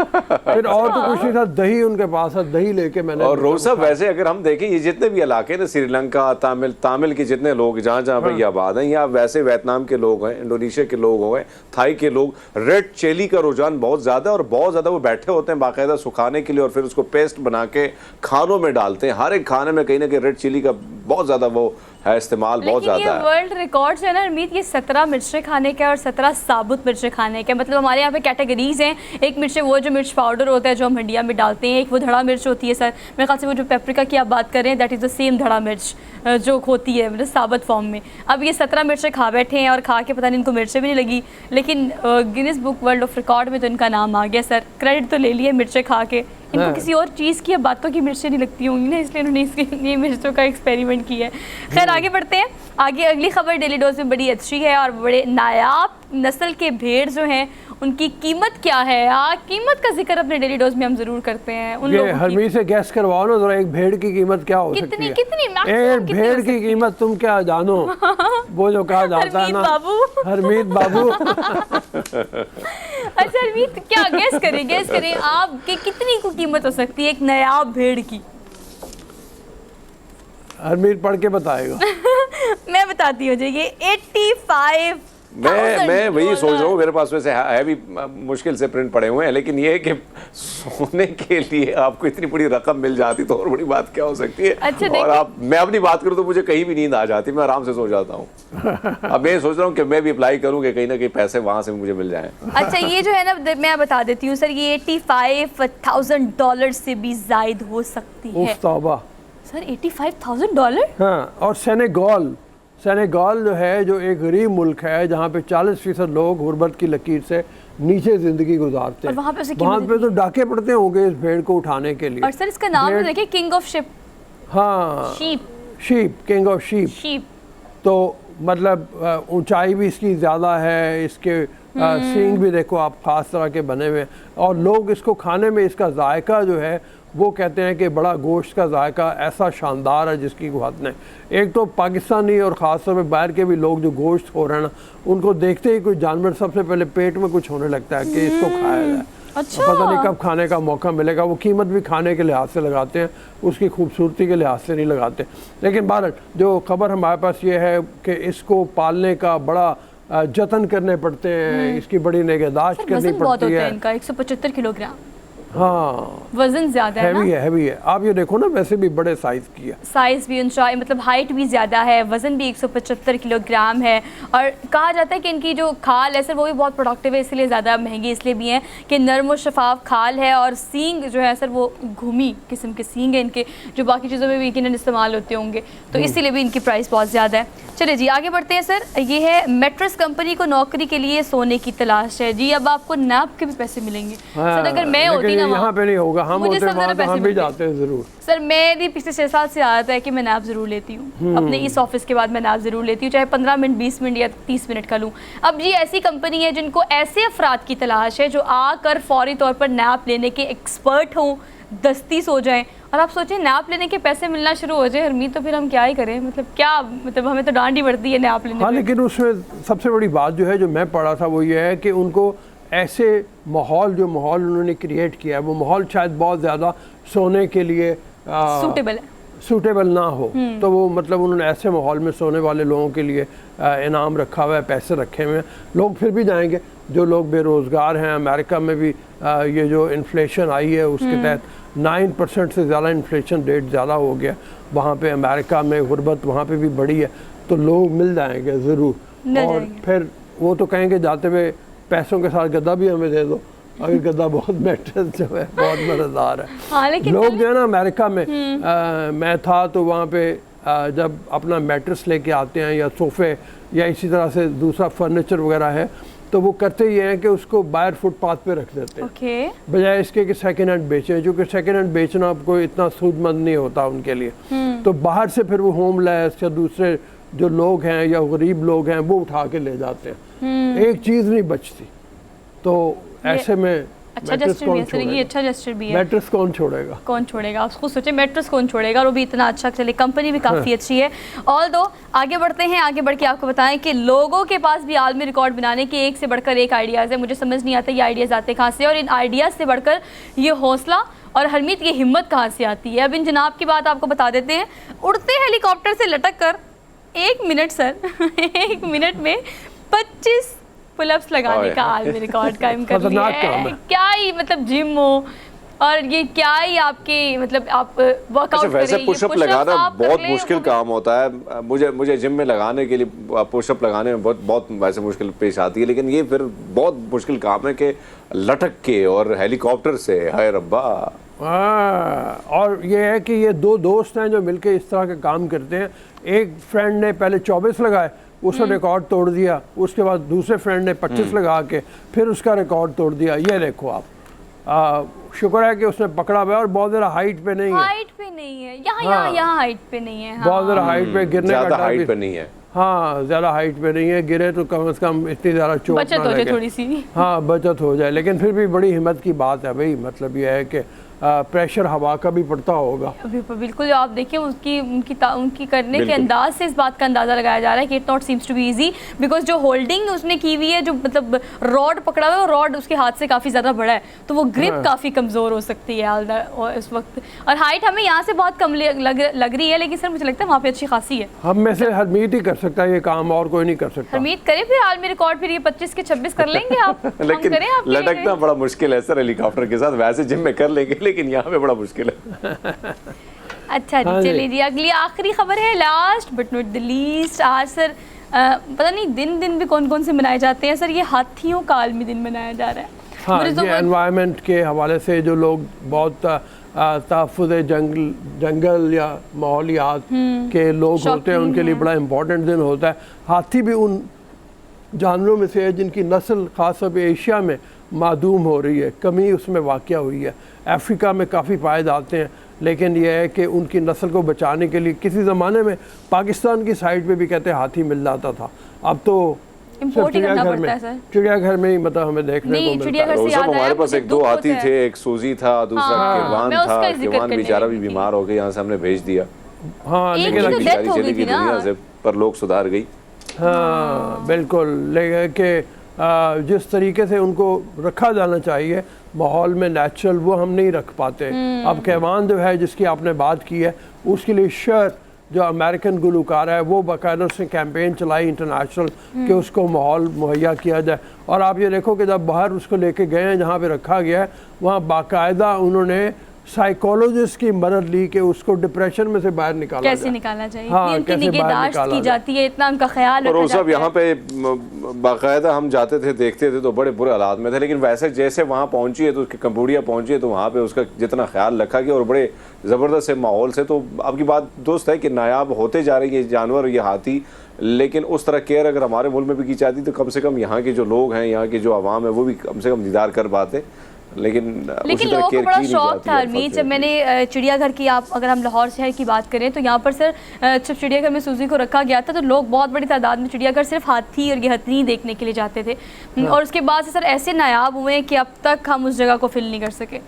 फिर और तो कुछ नहीं था, दही उनके पास था, दही लेके मैंने। और रोज़ साहब, वैसे अगर हम देखें ये जितने भी इलाके ना, श्रीलंका, तमिल के जितने लोग जहाँ जहाँ पर ये आबाद हैं, या वैसे वियतनाम के लोग हैं, इंडोनेशिया के लोग हो गए, थाई के लोग, रेड चिली का रुझान बहुत ज़्यादा, और बहुत ज़्यादा वो बैठे होते हैं बाकायदा सुखाने के लिए और फिर उसको पेस्ट बना के खानों में डालते हैं। हर एक खाने में कहीं ना कहीं रेड चिली का बहुत ज़्यादा वो है इस्तेमाल, बहुत ज़्यादा है। वर्ल्ड रिकॉर्ड है ना अरमीत, ये 17 मिर्चें खाने का और 17 साबुत मिर्चें खाने का। मतलब हमारे यहाँ पे कैटेगरीज हैं, एक मिर्चें वो जो मिर्च पाउडर होता है जो हम हंडिया में डालते हैं, एक वो धड़ा मिर्च होती है सर, मेरे ख्याल से वो जो पेपरिका की आप बात कर रहे हैं दैट इज़ द सेम धड़ा मिर्च जो होती है मतलब साबुत फॉर्म में। अब ये 17 मिर्चें खा बैठे हैं और खा के पता नहीं इनको मिर्चें भी नहीं लगी, लेकिन Guinness book world of record में तो इनका नाम आ गया सर। क्रेडिट तो ले लिए मिर्चें खा के, इनको किसी और चीज़ की, बातों की मिर्चें नहीं लगती होंगी ना, इसलिए उन्होंने इसके ये मिर्चों का एक्सपेरिमेंट किया है। खैर आगे बढ़ते हैं, आगे अगली खबर डेली डोज में बड़ी अच्छी है और बड़े नायाब नस्ल के भेड़ जो हैं उनकी कीमत क्या है। कीमत का जिक्र अपने डेली डोज में हम जरूर करते हैं। उन लोगों की हरमीत से गैस करवाओ ना जरा, एक भेड़ की कीमत क्या हो सकती है? कितनी भेड़ की कीमत तुम क्या जानो, वो जो कहा जाता है ना, हरमीत बाबू। अच्छा हरमीत, क्या गैस करें आप कि कितनी को कीमत हो सकती है एक नायाब भेड़ की? हरमीत पढ़ के बताएगा। मैं बताती हूँ जी, ये 85। मैं वही सोच रहा हूँ, मेरे पास वैसे है भी मुश्किल से प्रिंट पड़े हुए हैं, लेकिन ये है कि सोने के लिए आपको इतनी बड़ी रकम मिल जाती तो और बड़ी बात क्या हो सकती है। अच्छा, और मैं अपनी बात करूँ तो मुझे कहीं भी नींद आ जाती, मैं आराम से सो जाता हूँ। अब मैं सोच रहा हूँ कि मैं भी अप्लाई करूँ कि कहीं ना कहीं पैसे वहाँ से मुझे मिल जाएं। अच्छा, ये जो है ना मैं बता देती हूँ सर, ये $85,000 से भी ज्यादा हो सकती है। सर $85,000? हाँ, और सेनेगल सेनेगाल जो है, जो एक गरीब मुल्क है जहाँ पे 40% लोग गुर्बत की लकीर से नीचे ज़िंदगी गुजारते हैं, वहाँ पे तो डाके पड़ते होंगे इस भेड़ को उठाने के लिए। और सर इसका नाम देखिए, किंग ऑफ शिप। हाँ, शीप, किंग ऑफ शीप। तो मतलब ऊंचाई भी इसकी ज़्यादा है, इसके सींग भी देखो आप ख़ास तरह के बने हुए हैं, और लोग इसको खाने में इसका जायका जो है वो कहते हैं कि बड़ा गोश्त का जायका ऐसा शानदार है जिसकी कोई हद नहीं। एक तो पाकिस्तानी और ख़ास तौर पे बाहर के भी लोग जो गोश्त खो रहे हैं ना, उनको देखते ही कोई जानवर सबसे पहले पेट में कुछ होने लगता है कि इसको खाया जाए। अच्छा। पता नहीं कब खाने का मौका मिलेगा। वो कीमत भी खाने के लिहाज से लगाते हैं, उसकी खूबसूरती के लिहाज से नहीं लगाते। लेकिन बहरहाल जो खबर हमारे पास ये है कि इसको पालने का बड़ा जतन करने पड़ते हैं, इसकी बड़ी निगहदाश्त करनी पड़ती है। इनका 175 किलोग्राम। हाँ, वजन ज्यादा है ना? हैवी है। आप ये देखो ना, वैसे भी बड़े साइज की है, साइज भी ऊंचाई मतलब हाइट भी ज़्यादा है, वज़न भी 175 किलोग्राम है। और कहा जाता है कि इनकी जो खाल है सर वो भी बहुत प्रोडक्टिव है, इसलिए ज़्यादा महंगी इसलिए भी है कि नरम और शफाफ खाल है, और सींग जो है सर वो घूमी किस्म के सींग है इनके, जो बाकी चीज़ों में भी यकीनन इस्तेमाल होते होंगे, तो इसीलिए भी इनकी प्राइस बहुत ज़्यादा है। चलिए जी आगे बढ़ते हैं सर। ये है मैट्रेस कंपनी को नौकरी के लिए सोने की तलाश है जी। अब आपको नैप के भी पैसे मिलेंगे। सर अगर मैं होती ना, यहाँ पे नहीं होगा, हम होते वहाँ तो हम भी जाते हैं ज़रूर। सर मेरी पिछले 6 साल से आदत है कि मैं नैप ज़रूर लेती हूँ, अपने इस ऑफिस के बाद मैं नैप ज़रूर लेती हूँ, चाहे 15 मिनट 20 मिनट या 30 मिनट का लूँ। अब जी ऐसी कंपनी है जिनको ऐसे अफराद की तलाश है जो आकर फौरी तौर पर नैप लेने के एक्सपर्ट हों, दस्ती सो जाएं। और आप सोचें नैप लेने के पैसे मिलना शुरू हो जाए हरमीत, तो फिर हम क्या ही करें, मतलब क्या, मतलब हमें तो डांट ही पड़ती है नैप लेने। हाँ, लेकिन उसमें सबसे बड़ी बात जो है जो मैं पढ़ा था वो ये है कि उनको ऐसे माहौल, जो माहौल उन्होंने क्रिएट किया है वो माहौल शायद बहुत ज़्यादा सोने के लिए सूटेबल ना हो, तो वो मतलब उन्होंने ऐसे माहौल में सोने वाले लोगों के लिए इनाम रखा हुआ है, पैसे रखे हुए हैं। लोग फिर भी जाएंगे, जो लोग बेरोज़गार हैं। अमेरिका में भी ये जो इन्फ्लेशन आई है उसके तहत 9% से ज़्यादा इन्फ्लेशन रेट ज़्यादा हो गया वहाँ पे। अमेरिका में गुर्बत वहाँ पे भी बढ़ी है, तो लोग मिल जाएंगे ज़रूर। और फिर वो तो कहेंगे जाते हुए पैसों के साथ गद्दा भी हमें दे दो, अगर गद्दा बहुत मैट्रेस जो है बहुत मज़ेदार है। हाँ, लेकिन लोग जो है ना अमेरिका में, मैं था तो वहाँ पे जब अपना मैट्रेस लेके आते हैं या सोफ़े या इसी तरह से दूसरा फर्नीचर वगैरह है, तो वो करते ये हैं कि उसको बाहर फुटपाथ पे रख देते हैं, बजाय इसके कि सेकेंड हैंड बेचें, क्योंकि सेकेंड हैंड बेचना कोई इतना सूदमंद नहीं होता उनके लिए। तो बाहर से फिर वो होमलेस या दूसरे जो लोग हैं या गरीब लोग हैं वो उठा के ले जाते हैं, एक चीज़ नहीं बचती। तो ऐसे में अच्छा जस्टिस भी है सर, ये अच्छा जस्टिस भी है। मैट्रेस कौन छोड़ेगा, कौन छोड़ेगा, आप खुद सोचे मैट्रेस कौन छोड़ेगा, और वो भी इतना अच्छा। चले कंपनी भी काफ़ी अच्छी है। ऑल दो आगे बढ़ते हैं, आगे बढ़ के आपको बताएं कि लोगों के पास भी आलमी रिकॉर्ड बनाने के एक से बढ़कर एक आइडियाज़ है। मुझे समझ नहीं आता ये आइडियाज़ आते कहाँ से, और इन आइडियाज़ से बढ़कर ये हौसला और हरमीत की हिम्मत कहाँ से आती है। अब इन जनाब की बात आपको बता देते हैं। उड़ते हेलीकॉप्टर से लटक कर 1 मिनट सर 1 मिनट में 25 पुलअप्स लगाने का आलमी रिकॉर्ड कायम कर लिया है। क्या ही मतलब जिम हो, और ये क्या ही आपके मतलब आप वर्कआउट वैसे पुशअप लगाना बहुत मुश्किल काम होता है। मुझे जिम में लगाने के लिए पुशअप लगाने में बहुत वैसे मुश्किल पेश आती है, लेकिन ये फिर बहुत मुश्किल काम है कि लटक के और हेलीकॉप्टर से, हाय रब्बा। और ये है कि ये 2 दोस्त हैं जो मिलके इस तरह के काम करते हैं। एक फ्रेंड ने पहले 24 लगाए, उसने रिकॉर्ड तोड़ दिया, उसके बाद दूसरे फ्रेंड ने 25 लगा के फिर उसका रिकॉर्ड तोड़ दिया। ये देखो आप, शुक्र है कि उसने पकड़ा हुआ है, और बहुत ज़्यादा हाइट पे नहीं है, यहाँ हाइट पे नहीं है, बहुत ज़्यादा हाइट पे गिरने का हाइट पे नहीं है। हाँ, ज़्यादा हाइट पे नहीं है, गिरे तो कम से कम इतनी ज़्यादा चोट बचत हो जाए थोड़ी सी। हाँ, बचत हो जाए, लेकिन फिर भी बड़ी हिम्मत की बात है भाई। मतलब ये है कि प्रेशर हवा का भी पड़ता होगा। बिल्कुल, आप देखिए उनकी करने के अंदाज से इस बात का अंदाज़ा लगाया जा रहा है कि it not seems to be easy, because जो होल्डिंग उसने की हुई है, जो मतलब रॉड पकड़ा हुआ है, वो रॉड उसके हाथ से काफ़ी ज़्यादा बड़ा है, तो वो ग्रिप काफ़ी कमज़ोर हो सकती है इस वक्त। और हाइट हमें यहाँ से बहुत कम लग रही है, लेकिन सर मुझे लगता है वहाँ पे अच्छी खासी है। हम में से हरमीत ही कर सकता है ये काम, और कोई नहीं कर सकता। हरमीत करे फिर आलमी रिकॉर्ड, फिर ये 25 के 26 कर लेंगे आप। लेकिन लटकना बड़ा मुश्किल है सर हेलीकॉप्टर के साथ। वैसे जिम में कर लेंगे, लेकिन यहाँ पे बड़ा मुश्किल है। अच्छा जी, चलिए जी अगली आखिरी खबर है, last but not the least. आज सर पता नहीं दिन भी कौन से मनाए जाते हैं सर, ये हाथियों का आलमी दिन मनाया जा रहा है। हाँ, ये एनवायरनमेंट के हवाले से जो लोग बहुत तहफ़्फ़ुज़ जंगल या माहौलियात के लोग होते हैं, उनके लिए बड़ा इम्पोर्टेंट दिन होता है। हाथी भी उन जानवरों में से है जिनकी नस्ल ख़ासतौर पर एशिया में मादूम हो रही है, कमी उसमें वाक़या हुई है। अफ्रीका में काफ़ी पाए जाते हैं, लेकिन यह है कि उनकी नस्ल को बचाने के लिए किसी ज़माने में पाकिस्तान की साइड पे भी कहते हाथी मिल जाता था, अब तो चिड़ियाघर में ही मतलब हमें देखने को मिलता है। हमारे पास एक दो हाथी थे, एक सूजी था, दूसरा किरवान था। किरवान बेचारा भी बीमार हो गया, यहाँ से हमने भेज दिया। हाँ, लेकिन बेचारी चली गई दुनिया से, पर लोग सुधार गई। हाँ बिल्कुल, लेकिन कि जिस तरीके से उनको रखा जाना चाहिए माहौल में नेचुरल, वो हम नहीं रख पाते। अब कैवान जो है जिसकी आपने बात की है, उसके लिए शर जो अमेरिकन गुलकार है वो बाकायदा उसने कैंपेन चलाई इंटरनेशनल कि उसको माहौल मुहैया किया जाए। और आप ये देखो कि जब बाहर उसको लेके गए हैं जहाँ पे रखा गया है, वहाँ बाकायदा उन्होंने साइकोलॉजिस्ट की मदद ली कि उसको डिप्रेशन में से बाहर निकाला कैसे निकालना चाहिए, हाँ, उनकी निगहदाश्त की जाती है, इतना उनका ख्याल रखा जाता है। और यहाँ पे बाकायदा हम जाते थे, देखते थे तो बड़े बुरे हालात में थे, लेकिन वैसे जैसे वहाँ पहुँची है तो उसकी कंबोडिया पहुँची है तो वहाँ पे उसका जितना ख्याल रखा गया और बड़े ज़बरदस्त माहौल से, तो आपकी बात दुरुस्त है कि नायाब होते जा रही है जानवर, ये हाथी। लेकिन उस तरह केयर अगर हमारे मुल्क में भी की जाती तो कम से कम यहाँ के जो लोग हैं, यहाँ के जो आवाम है, वो भी कम से कम दीदार कर पाते। लेकिन लोगों को बड़ा शौक था हरमीत, जब मैंने चिड़ियाघर की, आप अगर हम लाहौर शहर की बात करें तो यहाँ पर सर जब चिड़ियाघर में सूजी को रखा गया था तो लोग बहुत बड़ी तादाद में चिड़ियाघर सिर्फ हाथी और ये हथनी देखने के लिए जाते थे। और उसके बाद से सर ऐसे नायाब हुए कि अब तक हम उस जगह को फिल नहीं कर सके,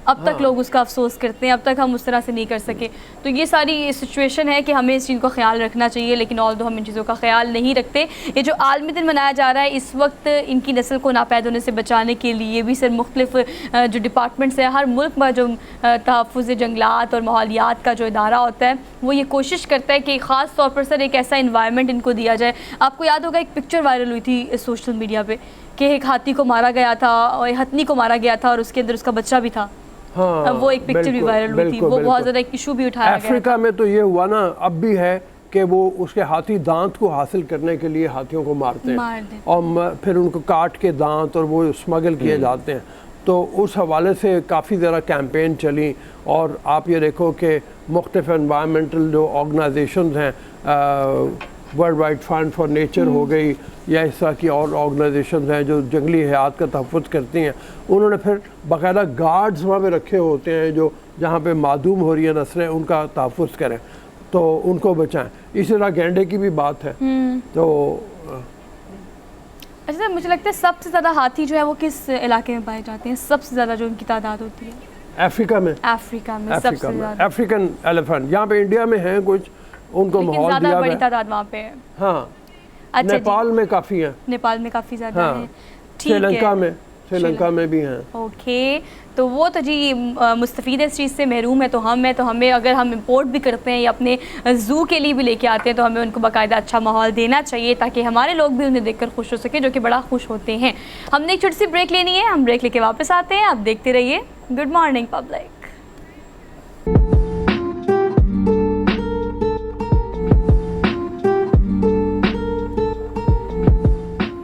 अब तक लोग उसका अफसोस करते हैं, अब तक हम उस तरह से नहीं कर सके। तो ये सारी सिचुएशन है कि हमें इस चीज़ का ख्याल रखना चाहिए, लेकिन ऑल्दो हम इन चीज़ों का ख्याल नहीं रखते। ये जो आलमी दिन मनाया जा रहा है इस वक्त, इनकी नस्ल को नापैद होने से बचाने के लिए भी सर मुख्तलिफ जो डिपार्टमेंट्स हैं, हर मुल्क में जो तहफ़्फ़ुज़ जंगलात और माहौलियात का जो इदारा होता है वो ये कोशिश करता है कि ख़ास तौर पर सर एक ऐसा इन्वायरमेंट इनको दिया जाए। आपको याद होगा एक पिक्चर वायरल हुई थी सोशल मीडिया पर कि एक हाथी को मारा गया था और एक हथनी को मारा गया था और उसके अंदर उसका बच्चा भी था। हाँ, अब वो एक पिक्चर भी वायरल हुई थी, वो बहुत ज़्यादा एक इशू भी उठाया गया। अफ्रीका में तो ये हुआ ना, अब भी है कि वो उसके हाथी दांत को हासिल करने के लिए हाथियों को मारते हैं और फिर उनको काट के दांत और वो स्मगल किए जाते हैं। तो उस हवाले से काफ़ी ज़्यादा कैंपेन चली। और आप ये देखो कि मुख्तलिफ एनवायरमेंटल जो ऑर्गेनाइजेशंस हैं, world wide fund for nature हो गई या इस तरह की और ऑर्गेनाइजेशंस हैं जो जंगली हयात का तहफ़्फ़ुज़ करती हैं, उन्होंने फिर बाकायदा गार्ड्स वहाँ पे रखे होते हैं जो जहाँ पे मादूम हो रही है नस्लें, उनका तहफ़्फ़ुज़ करें तो उनको बचाएं। इसी तरह गैंडे की भी बात है। तो अच्छा, मुझे लगता है सबसे ज़्यादा हाथी जो है वो किस इलाके में पाए जाते हैं, सबसे ज़्यादा जो उनकी तादाद होती है? अफ्रीका में। सबसे ज़्यादा अफ्रीकन एलिफेंट। यहाँ पे इंडिया में हैं कुछ, उनको माहौल दिया बड़ी तादाद वहाँ पे है। हाँ, अच्छा, नेपाल में काफ़ी है, नेपाल में काफ़ी ज़्यादा है। श्रीलंका में भी हैं। ओके, तो वो तो जी मुस्तफ़ीद इस चीज़ से महरूम है, तो हमें अगर हम इंपोर्ट भी करते हैं या अपने ज़ू के लिए भी लेके आते हैं तो हमें उनको बाकायदा अच्छा माहौल देना चाहिए ताकि हमारे लोग भी उन्हें देखकर खुश हो सके, जो कि बड़ा खुश होते हैं। हमने एक छोटी सी ब्रेक लेनी है, हम ब्रेक लेके वापस आते हैं। आप देखते रहिए गुड मॉर्निंग पब्लिक।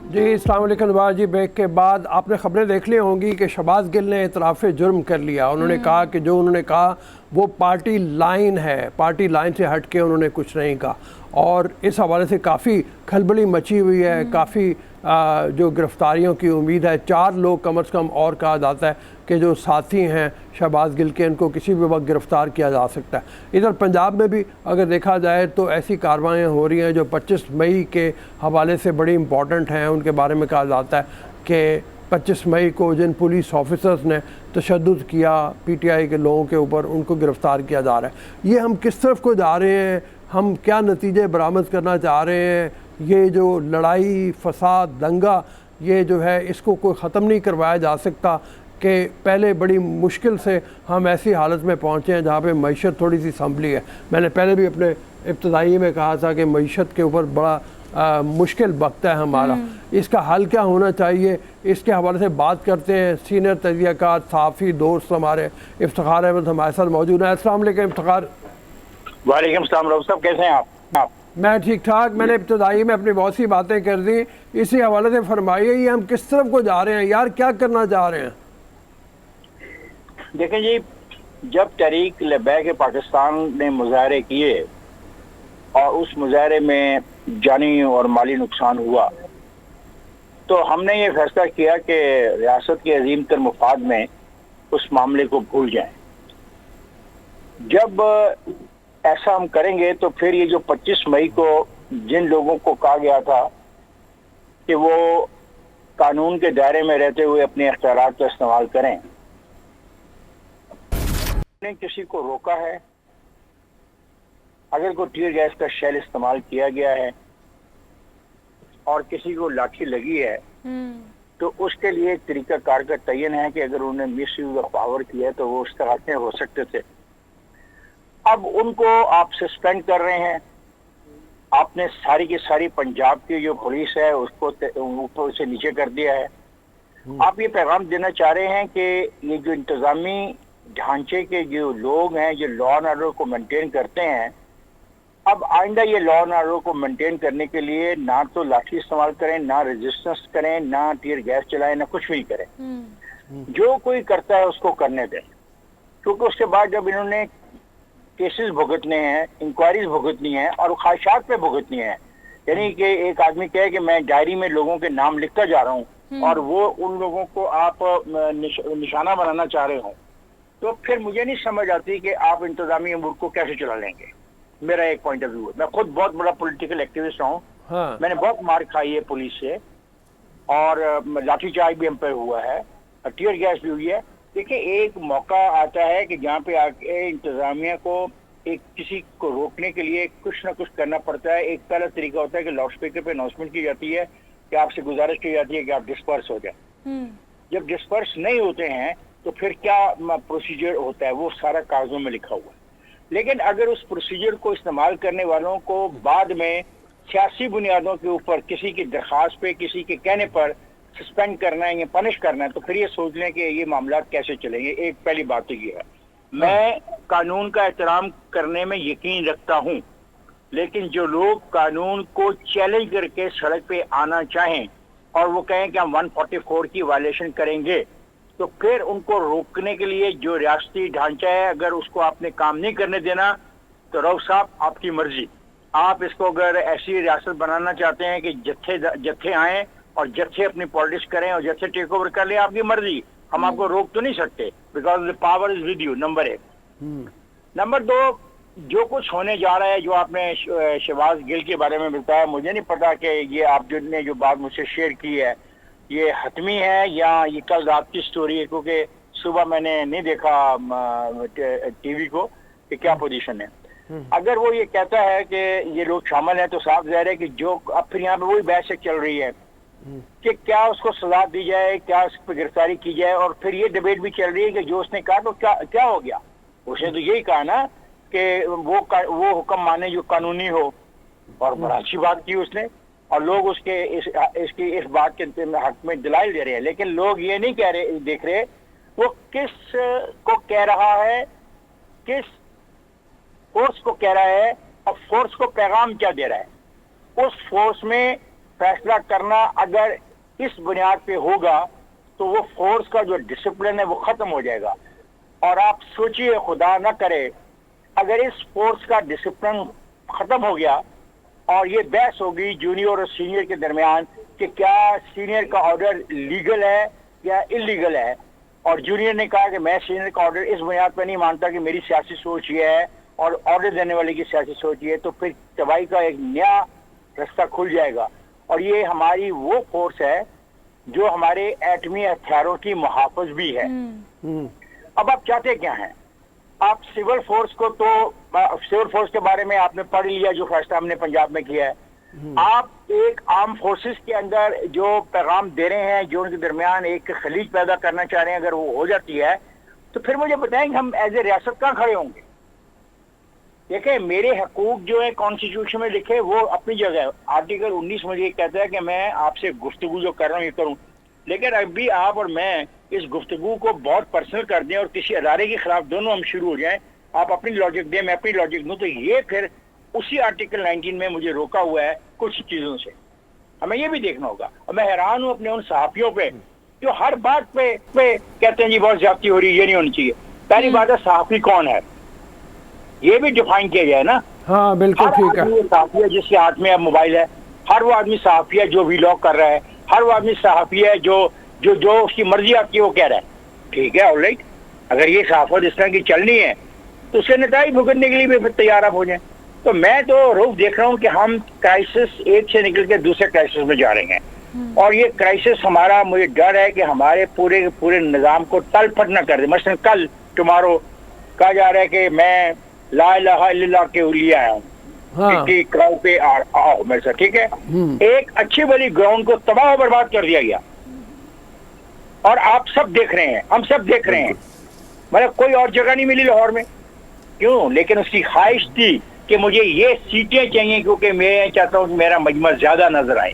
जी अस्सलाम वालेकुम नवाज जी, ब्रेक के बाद आपने ख़बरें देख ली होंगी कि शहबाज गिल ने इतराफ़ जुर्म कर लिया। उन्होंने कहा कि जो उन्होंने कहा वो पार्टी लाइन है, पार्टी लाइन से हट के उन्होंने कुछ नहीं कहा। और इस हवाले से काफ़ी खलबली मची हुई है, काफ़ी जो गिरफ़्तारियों की उम्मीद है। 4 लोग कम अज़ कम और कहा जाता है कि जो साथी हैं शहबाज गिल के, इनको किसी भी वक्त गिरफ़्तार किया जा सकता है। इधर पंजाब में भी अगर देखा जाए तो ऐसी कार्रवाइयाँ हो रही हैं जो 25 मई के हवाले से बड़ी इम्पॉर्टेंट हैं। उनके बारे में कहा जाता है कि 25 मई को जिन पुलिस ऑफिसर्स ने तशद्दुद किया PTI के लोगों के ऊपर, उनको गिरफ़्तार किया जा रहा है। ये हम किस तरफ को जा रहे हैं, हम क्या नतीजे बरामद करना चाह रहे हैं, ये जो लड़ाई फसाद दंगा ये जो है इसको कोई ख़त्म नहीं करवाया जा सकता कि पहले बड़ी मुश्किल से हम ऐसी हालत में पहुँचे हैं जहाँ पे मईशत थोड़ी सी संभली है। मैंने पहले भी अपने इब्तदाई में कहा था कि मईशत के ऊपर बड़ा मुश्किल वक्त है हमारा, इसका हल क्या होना चाहिए, इसके हवाले से बात करते हैं। सीनियर तजज़ियाकार सहाफ़ी दोस्त हमारे इफ्तिखार अहमद हमारे साथ मौजूद हैं। अस्सलाम वालेकुम इफ्तिखार। वालेकुम सलाम रऊफ साहब, कैसे हैं आप? मैं ठीक ठाक। मैंने इब्तदाई में अपनी बहुत सी बातें कर दी, इसी हवाले से फरमाइए ये हम किस तरफ को जा रहे हैं यार, क्या करना चाह रहे हैं? देखें जी, जब तहरीक लब्बैक पाकिस्तान ने मुजाहरे किए और उस मुजाहरे में जानी और माली नुकसान हुआ, तो हमने ये फैसला किया कि रियासत के अजीम तर मुफाद में उस मामले को भूल जाएं। जब ऐसा हम करेंगे तो फिर ये जो 25 मई को जिन लोगों को कहा गया था कि वो कानून के दायरे में रहते हुए अपने इख्तियारात का इस्तेमाल करें, ने किसी को रोका है? अगर कोई टीयर गैस का शेल इस्तेमाल किया गया है और किसी को लाठी लगी है तो उसके लिए एक तरीका कार का तयन है कि अगर उन्होंने मिस यूज ऑफ पावर किया तो वो उस तरह के हो सकते थे। अब उनको आप सस्पेंड कर रहे हैं। आपने सारी की सारी पंजाब की जो पुलिस है उसको ऊपर से नीचे कर दिया है। आप ये पैगाम देना चाह रहे हैं कि ये जो इंतजामी ढांचे के जो लोग हैं जो लॉ एंड ऑर्डर को मेंटेन करते हैं, अब आइंदा ये लॉ एंड ऑर्डर को मेंटेन करने के लिए ना तो लाठी इस्तेमाल करें, ना रेजिस्टेंस करें, ना टीयर गैस चलाएं, ना कुछ भी करें। जो कोई करता है उसको करने दें, क्योंकि उसके बाद जब इन्होंने केसेस भुगतने हैं, इंक्वायरीज भुगतनी है और ख्वाहिशात पे भुगतनी है, यानी कि एक आदमी कहे कि मैं डायरी में लोगों के नाम लिखता जा रहा हूँ और वो उन लोगों को आप निशाना बनाना चाह रहे हो, तो फिर मुझे नहीं समझ आती कि आप इंतजामी अमूर को कैसे चला लेंगे। मेरा एक पॉइंट ऑफ व्यू है। मैं खुद बहुत बड़ा पॉलिटिकल एक्टिविस्ट हूँ। हाँ। मैंने बहुत मार खाई है पुलिस से और लाठीचार्ज भी हम पे हुआ है, टीयर गैस भी हुई है। देखिए, एक मौका आता है कि जहाँ पे आके इंतजामिया को एक किसी को रोकने के लिए कुछ ना कुछ करना पड़ता है। एक पहला तरीका होता है कि लाउड स्पीकर पे अनाउंसमेंट की जाती है कि आपसे गुजारिश की जाती है कि आप डिस्पर्स हो जाए। जब डिस्पर्स नहीं होते हैं तो फिर क्या प्रोसीजर होता है, वो सारा कागजों में लिखा हुआ है। लेकिन अगर उस प्रोसीजर को इस्तेमाल करने वालों को बाद में सियासी बुनियादों के ऊपर किसी की दरख्वास्त पे, किसी के कहने पर सस्पेंड करना है या पनिश करना है, तो फिर ये सोच लें कि ये मामला कैसे चलेंगे। एक पहली बात तो ये है, मैं कानून का एहतराम करने में यकीन रखता हूँ, लेकिन जो लोग कानून को चैलेंज करके सड़क पे आना चाहें और वो कहें कि हम 144 की वायलेशन करेंगे, तो फिर उनको रोकने के लिए जो रियासती ढांचा है, अगर उसको आपने काम नहीं करने देना तो रऊफ साहब आपकी मर्जी। आप इसको अगर ऐसी रियासत बनाना चाहते हैं कि जत्थे आए और जत्थे अपनी पॉलिटिक्स करें और जत्थे टेक ओवर कर ले, आपकी मर्जी। हम आपको रोक तो नहीं सकते, because the power is with you, number 1। Number 2, जो कुछ होने जा रहा है, जो आपने शहबाज गिल के बारे में बताया, मुझे नहीं पता कि ये आप ने जो बात मुझसे शेयर की है ये हतमी है या ये कल रात की स्टोरी है, क्योंकि सुबह मैंने नहीं देखा टीवी को कि क्या पोजीशन है। अगर वो ये कहता है कि ये लोग शामिल हैं तो साफ जाहिर है कि जो अब फिर यहाँ पे वही बहस चल रही है कि क्या उसको सजा दी जाए, क्या उस पर गिरफ्तारी की जाए, और फिर ये डिबेट भी चल रही है कि जो उसने कहा तो क्या हो गया। उसने तो यही कहा ना कि वो हुक्म माने जो कानूनी हो, और बड़ा अच्छी बात की उसने, और लोग उसके इस बात के हक में दलाइल दे रहे हैं। लेकिन लोग ये नहीं कह रहे, देख रहे वो किस को कह रहा है, किस फोर्स को कह रहा है और फोर्स को पैगाम क्या दे रहा है। उस फोर्स में फैसला करना अगर इस बुनियाद पे होगा तो वो फोर्स का जो डिसिप्लिन है वो खत्म हो जाएगा। और आप सोचिए, खुदा ना करे अगर इस फोर्स का डिसिप्लिन खत्म हो गया और ये बहस होगी जूनियर और सीनियर के दरमियान कि क्या सीनियर का ऑर्डर लीगल है या इलीगल है, और जूनियर ने कहा कि मैं सीनियर का ऑर्डर इस बुनियाद पर नहीं मानता कि मेरी सियासी सोच ये है और ऑर्डर देने वाले की सियासी सोच ये है, तो फिर तबाही का एक नया रास्ता खुल जाएगा। और ये हमारी वो फोर्स है जो हमारे एटमी हथियारों की मुहाफ़िज़ भी है। अब आप चाहते क्या हैं? आप सिविल फोर्स को, तो सिविल फोर्स के बारे में आपने पढ़ लिया जो फैसला हमने पंजाब में किया है। आप एक आर्म फोर्सेस के अंदर जो पैगाम दे रहे हैं, जो उनके दरमियान एक खलीज पैदा करना चाह रहे हैं, अगर वो हो जाती है तो फिर मुझे बताएं हम एज ए रियासत कहाँ खड़े होंगे। देखिए, मेरे हकूक जो है कॉन्स्टिट्यूशन में लिखे वो अपनी जगह है। आर्टिकल 19 मुझे ये कहता है कि मैं आपसे गुफ्तगू जो कर रहा हूँ ये करूँ, लेकिन अभी आप और मैं इस गुफ्तगू को बहुत पर्सनल कर दें और किसी अदारे के खिलाफ दोनों हम शुरू हो जाएं, आप अपनी लॉजिक दें, मैं अपनी लॉजिक दूं, तो ये फिर उसी आर्टिकल 19 में मुझे रोका हुआ है कुछ चीज़ों से। हमें ये भी देखना होगा। और मैं हैरान हूँ अपने उन सहाफ़ियों पे जो हर बात पे कहते हैं जी बहुत ज्यादती हो रही है, ये नहीं होनी चाहिए। पहली बात है सहाफी कौन है, ये भी डिफाइन किया जाए ना। हाँ बिल्कुल ठीक है। सहाफी है जिसके हाथ में अब मोबाइल है, हर वो आदमी सहाफी है जो व्लॉग कर रहा है, हर वो आदमी सहाफी है जो जो जो उसकी मर्जी आती है वो कह रहा है। ठीक है, ऑलराइट, अगर ये सहाफत इस तरह की चलनी है तो उसके नताइज भुगतने के लिए भी फिर तैयार आप हो जाए। तो मैं तो रोज देख रहा हूँ कि हम क्राइसिस एक से निकल के दूसरे क्राइसिस में जा रहे हैं, और ये क्राइसिस हमारा, मुझे डर है कि हमारे पूरे पूरे निज़ाम को तलपट न कर दे। मसलन कल टुमारो कहा जा रहा है कि मैं ला इलाहा इल्लल्लाह के लिए आया हूँ, हाँ। क्राउड पे आओ मेरे साथ, ठीक है। एक अच्छी बड़ी ग्राउंड को तबाह और बर्बाद कर दिया गया, और आप सब देख रहे हैं, हम सब देख रहे हैं। मतलब कोई और जगह नहीं मिली लाहौर में, क्यों? लेकिन उसकी ख्वाहिश थी कि मुझे ये सीटें चाहिए क्योंकि मैं चाहता हूँ कि मेरा मजमा ज्यादा नजर आए।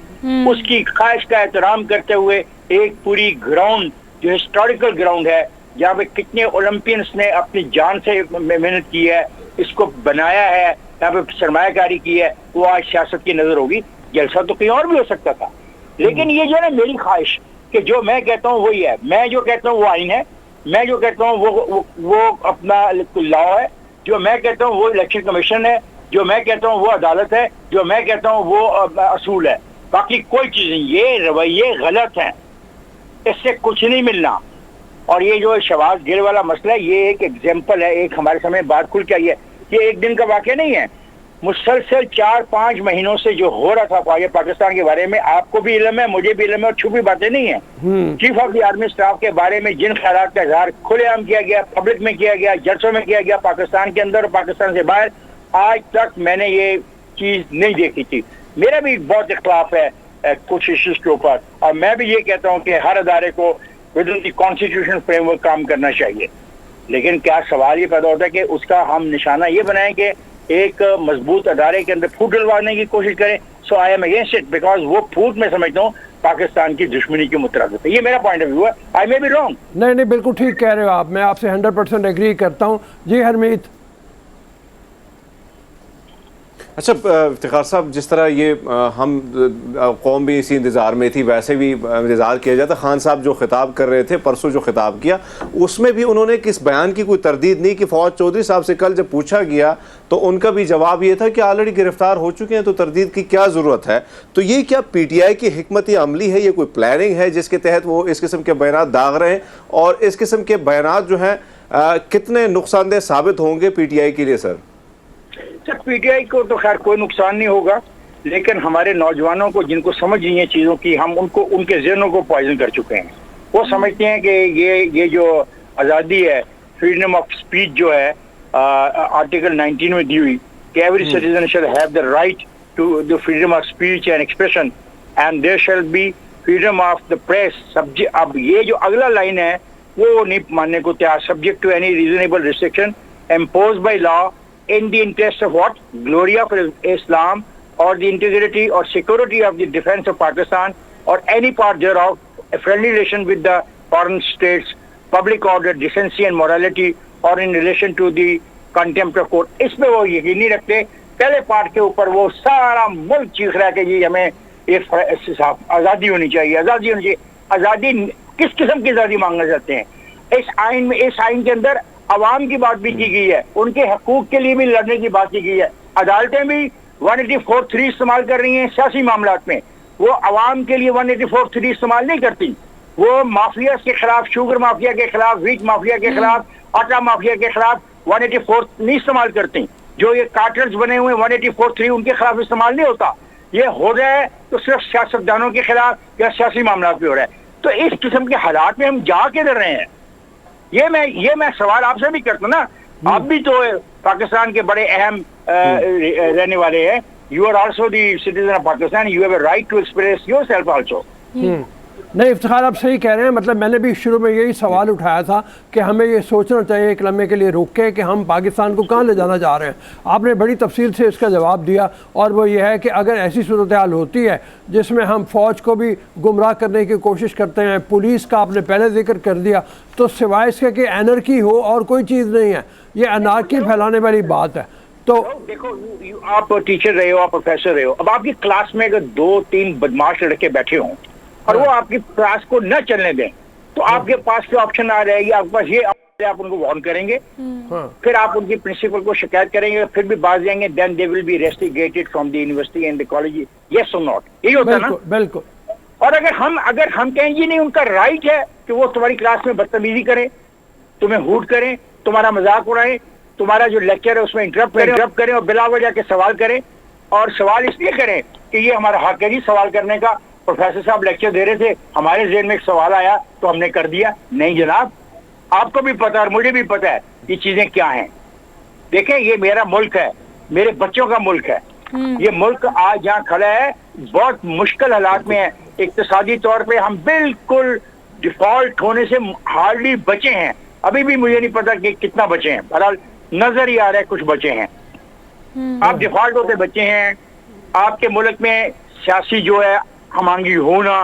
उसकी ख्वाहिश का एहतराम करते हुए एक पूरी ग्राउंड जो हिस्टोरिकल ग्राउंड है, जहाँ पे कितने ओलंपियंस ने अपनी जान से मेहनत की है, इसको बनाया है, यहाँ पे सरमायाकारी की है, वो आज सियासत की नजर होगी। जलसा तो कहीं और भी हो सकता था, लेकिन ये जो है ना मेरी ख्वाहिश कि जो मैं कहता हूँ वही है, मैं जो कहता हूँ वो आइन है, मैं जो कहता हूँ वो अपना लॉ है, जो मैं कहता हूँ वो इलेक्शन कमीशन है, जो मैं कहता हूँ वो अदालत है, जो मैं कहता हूँ वो असूल है। बाकी कोई चीज नहीं, ये रवैये गलत हैं, इससे कुछ नहीं मिलना। और ये जो शहबाज गिल वाला मसला है, ये एक एग्जाम्पल है, एक हमारे समय बात खुल के आई है, ये एक दिन का वाक़या नहीं है। मुसलसल 4-5 महीनों से जो हो रहा था ख्वाजा पाकिस्तान के बारे में, आपको भी इल्म है, मुझे भी इल्म है, और छुपी बातें नहीं है। Chief of the army staff के बारे में जिन ख्यालात का इजहार खुलेआम किया गया, पब्लिक में किया गया, जलसों में किया गया, पाकिस्तान के अंदर और पाकिस्तान से बाहर, आज तक मैंने ये चीज नहीं देखी थी। मेरा भी बहुत इख्तिलाफ है कुछ इश्यूज के ऊपर, और मैं भी ये कहता हूँ कि हर अदारे को with in the constitution framework काम करना चाहिए। लेकिन क्या सवाल ये पैदा होता है कि उसका हम निशाना ये बनाएं कि एक मजबूत अदारे के अंदर फूट डलवाने की कोशिश करें। So I am against it, because वो फूट मैं समझता हूँ पाकिस्तान की दुश्मनी के मुतरादिफ है। ये मेरा पॉइंट ऑफ व्यू है, आई मे बी रॉन्ग। नहीं नहीं, बिल्कुल ठीक कह रहे हो आप, मैं आपसे 100% एग्री करता हूँ। जी हरमीत। अच्छा इफ्तिखार साहब, जिस तरह ये हम कौम भी इसी इंतज़ार में थी, वैसे भी इंतज़ार किया जाता। खान साहब जो खिताब कर रहे थे, परसों जो खिताब किया, उसमें भी उन्होंने किस बयान की कोई तरदीद नहीं की। फौज चौधरी साहब से कल जब पूछा गया तो उनका भी जवाब ये था कि ऑलरेडी गिरफ्तार हो चुके हैं, तो तरदीद की क्या ज़रूरत है। तो ये क्या PTI की हिकमत अमली है, ये कोई प्लानिंग है जिसके तहत वो इस किस्म के बयान दाग रहे हैं, और इस किस्म के बयान जो हैं कितने नुकसानदेह साबित होंगे PTI के लिए? सर PTI को तो खैर कोई नुकसान नहीं होगा, लेकिन हमारे नौजवानों को जिनको समझ नहीं है चीज़ों की, हम उनको उनके ज़हनों को पॉइजन कर चुके हैं। वो समझते हैं कि ये जो आज़ादी है, फ्रीडम ऑफ स्पीच जो है आर्टिकल 19 में दी हुई कि every citizen shall have the right to the freedom of speech and expression and there shall be freedom of the press. अब ये जो अगला लाइन है वो नहीं मानने को तैयार। Subject to any reasonable restriction impose by law in the interest of what? Glory of Islam or the integrity or security of the defense of Pakistan or any part thereof, a friendly relation with the foreign states, public order, decency and morality, or in relation to the contempt of court. इसमें वो यकीन नहीं रखते। पहले part के ऊपर वो सारा मुल्क चीख रहा है कि जी हमें एक आज़ादी होनी चाहिए, आज़ादी होनी चाहिए। आज़ादी किस किस्म की आज़ादी मांगना चाहते हैं? इस आइन के अंदर अवाम की बात भी की गई है, उनके हकूक के लिए भी लड़ने की बात की गई है। अदालतें भी 184(3) इस्तेमाल कर रही हैं सियासी मामलात में, वो अवाम के लिए 184(3) इस्तेमाल नहीं करती। वो माफिया के खिलाफ, शुगर माफिया के खिलाफ, व्हीट माफिया के खिलाफ, आटा माफिया के खिलाफ 184 नहीं इस्तेमाल करती। जो ये कार्टल्स बने हुए 184(3) उनके खिलाफ इस्तेमाल नहीं होता। ये हो रहा है तो सिर्फ सियासतदानों के खिलाफ या सियासी मामलात पे हो रहा है। तो इस किस्म के हालात में हम जा के रहे हैं। ये मैं सवाल आपसे भी करता ना, आप भी तो पाकिस्तान के बड़े अहम रहने वाले हैं। You are also the citizen of Pakistan, you have a right to express yourself also. नहीं इफ्तिखार, आप सही कह रहे हैं। मतलब मैंने भी शुरू में यही सवाल उठाया था कि हमें ये सोचना चाहिए एक लम्हे के लिए रुक के कि हम पाकिस्तान को कहाँ ले जाना चाह रहे हैं। आपने बड़ी तफसील से इसका जवाब दिया, और वो ये है कि अगर ऐसी सूरत हाल होती है जिसमें हम फ़ौज को भी गुमराह करने की कोशिश करते हैं, पुलिस का आपने पहले जिक्र कर दिया, तो सिवाय इसके कि एनर्की हो और कोई चीज़ नहीं है। ये अनार्की फैलाने वाली बात है। तो देखो, आप टीचर रहे हो, आप प्रोफेसर रहे हो, अब आपकी क्लास में अगर 2-3 बदमाश लड़के बैठे हों और वो आपकी क्लास को न चलने दें, तो आपके पास क्या ऑप्शन आ रहेगी? आपके पास ये से आप उनको वार्न करेंगे, फिर आप उनकी प्रिंसिपल को शिकायत करेंगे, फिर भी बाज जाएंगे, then they will be rusticated from the university and the college. Yes or not, यही होता है ना? बिल्कुल। और अगर हम कहें जी नहीं, उनका राइट है कि वो तुम्हारी क्लास में बदतमीजी करें, तुम्हें हूट करें, तुम्हारा मजाक उड़ाएं, तुम्हारा जो लेक्चर है उसमें इंटरप्ट करें और बिला वजह के सवाल करें, और सवाल इसलिए करें कि ये हमारा हक है जी सवाल करने का, प्रोफेसर साहब लेक्चर दे रहे थे, हमारे ज़हन में एक सवाल आया तो हमने कर दिया। नहीं जनाब, आपको भी पता है और मुझे भी पता है ये चीजें क्या हैं। देखें, ये मेरा मुल्क है, मेरे बच्चों का मुल्क है। ये मुल्क आज जहाँ खड़ा है बहुत मुश्किल हालात में है। इक्तिसादी तौर पे हम बिल्कुल डिफॉल्ट होने से हार्डली बचे हैं, अभी भी मुझे नहीं पता कि कितना बचे हैं, बहरहाल नजर ही आ रहा है कुछ बचे हैं। आप डिफॉल्ट होते बचे हैं, आपके मुल्क में सियासी जो है हमांगी होना,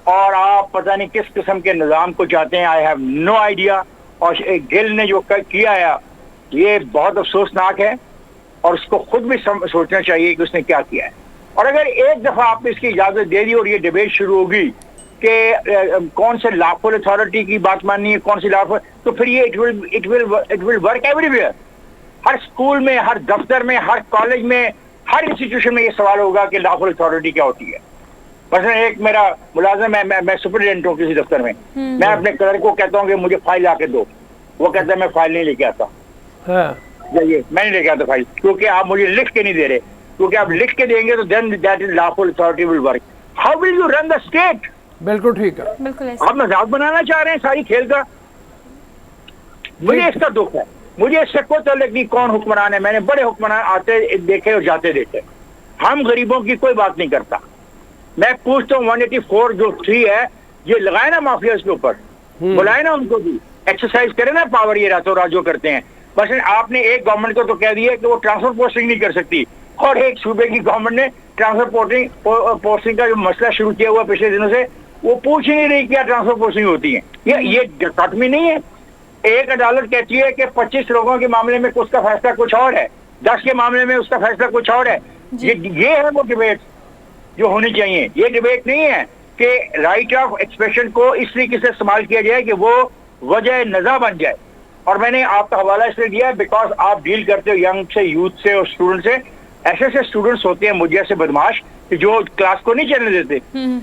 और आप पता नहीं किस किस्म के निज़ाम को चाहते हैं, आई हैव नो आइडिया। और गिल ने जो किया है ये बहुत अफसोसनाक है, और उसको खुद भी सोचना चाहिए कि उसने क्या किया है। और अगर एक दफा आपने इसकी इजाजत दे दी और ये डिबेट शुरू होगी कि कौन से लॉफुल अथॉरिटी की बात माननी है, कौन सी लॉफुल, तो फिर ये it will work everywhere. Her school में, हर दफ्तर में, हर कॉलेज में, हर इंस्टीट्यूशन में ये सवाल होगा कि लॉफुल अथॉरिटी क्या होती है। मसलन एक मेरा मुलाजिम है, मैं सुपरिटेंडेंट हूँ किसी दफ्तर में, मैं अपने क्लर्क को कहता हूँ कि मुझे फाइल ला के दो, वो कहता है मैं फाइल नहीं लेके आता। जाइए, मैं नहीं लेके आता फाइल, क्योंकि आप मुझे लिख के नहीं दे रहे, क्योंकि आप लिख के देंगे तो then that is lawful authority will work. How will you run the state? बिल्कुल ठीक है, बिल्कुल। आप मजाक बनाना चाह रहे हैं सारी खेल का। मुझे इसका दुख है, मुझे इससे कोई तल्लुक नहीं कौन हुक्मरान है, मैंने बड़े हुक्मरान आते देखे और जाते देखे। हम गरीबों की कोई बात नहीं करता। मैं पूछता हूँ 184 जो 3 है, ये लगाए ना माफिया के ऊपर, बुलाए ना उनको भी, एक्सरसाइज करे ना पावर, ये रातों रात जो करते हैं। बस आपने एक गवर्नमेंट को तो कह दिया कि वो ट्रांसफर पोस्टिंग नहीं कर सकती, और एक सूबे की गवर्नमेंट ने ट्रांसफर पोस्टिंग का जो मसला शुरू किया हुआ पिछले दिनों से, वो पूछ ही नहीं रही क्या ट्रांसफर पोस्टिंग होती है। ये डिकॉटमी नहीं है। एक अदालत कहती है कि 25 लोगों के मामले में उसका फैसला कुछ और है, 10 के मामले में उसका फैसला कुछ और है। ये है वो डिबेट जो होनी चाहिए। ये डिबेट नहीं है कि राइट ऑफ एक्सप्रेशन को इस तरीके से इस्तेमाल किया जाए कि वो वजह नज़ा बन जाए। और मैंने आपका हवाला इसलिए दिया है बिकॉज आप डील करते हो यंग से, यूथ से और स्टूडेंट से। ऐसे स्टूडेंट्स होते हैं मुझे जैसे बदमाश कि जो क्लास को नहीं चलने देते,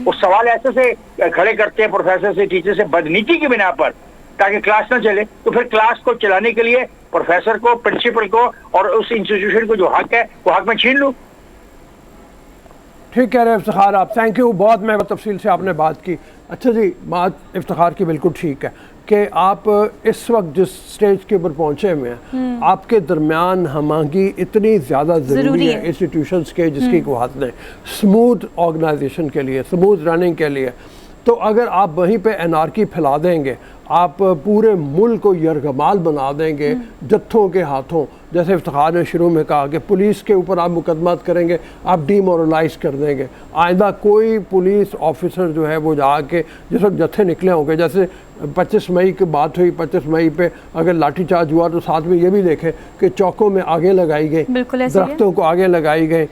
वो सवाल ऐसे से खड़े करते हैं प्रोफेसर से, टीचर से, बदनीति की बिना पर, ताकि क्लास ना चले। तो फिर क्लास को चलाने के लिए प्रोफेसर को, प्रिंसिपल को और उस इंस्टीट्यूशन को जो हक है वो हक में छीन लूं। ठीक कह रहे हैं इफ्तिखार आप, थैंक यू, बहुत मैं तफसील से आपने बात की। अच्छा जी, बात इफ्तिखार की बिल्कुल ठीक है कि आप इस वक्त जिस स्टेज के ऊपर पहुंचे हुए हैं, आपके दरमियान हमागी इतनी ज़्यादा ज़रूरी है इंस्टीट्यूशंस के, जिसकी बात नहीं, स्मूथ ऑर्गेनाइजेशन के लिए, स्मूथ रनिंग के लिए। तो अगर आप वहीं पे एनार्की फैला देंगे, आप पूरे मुल्क को यरगमाल बना देंगे जत्थों के हाथों, जैसे इफ्तिखार ने शुरू में कहा कि पुलिस के ऊपर आप मुकदमात करेंगे, आप डीमोरलाइज कर देंगे। आइंदा कोई पुलिस ऑफिसर जो है वो जाके, जिस वक्त जत्थे निकले होंगे, जैसे 25 मई की बात हुई, 25 मई पे अगर लाठीचार्ज हुआ तो साथ में ये भी देखें कि चौकों में आगे लगाई गई, दरख्तों को आगे लगाई गई।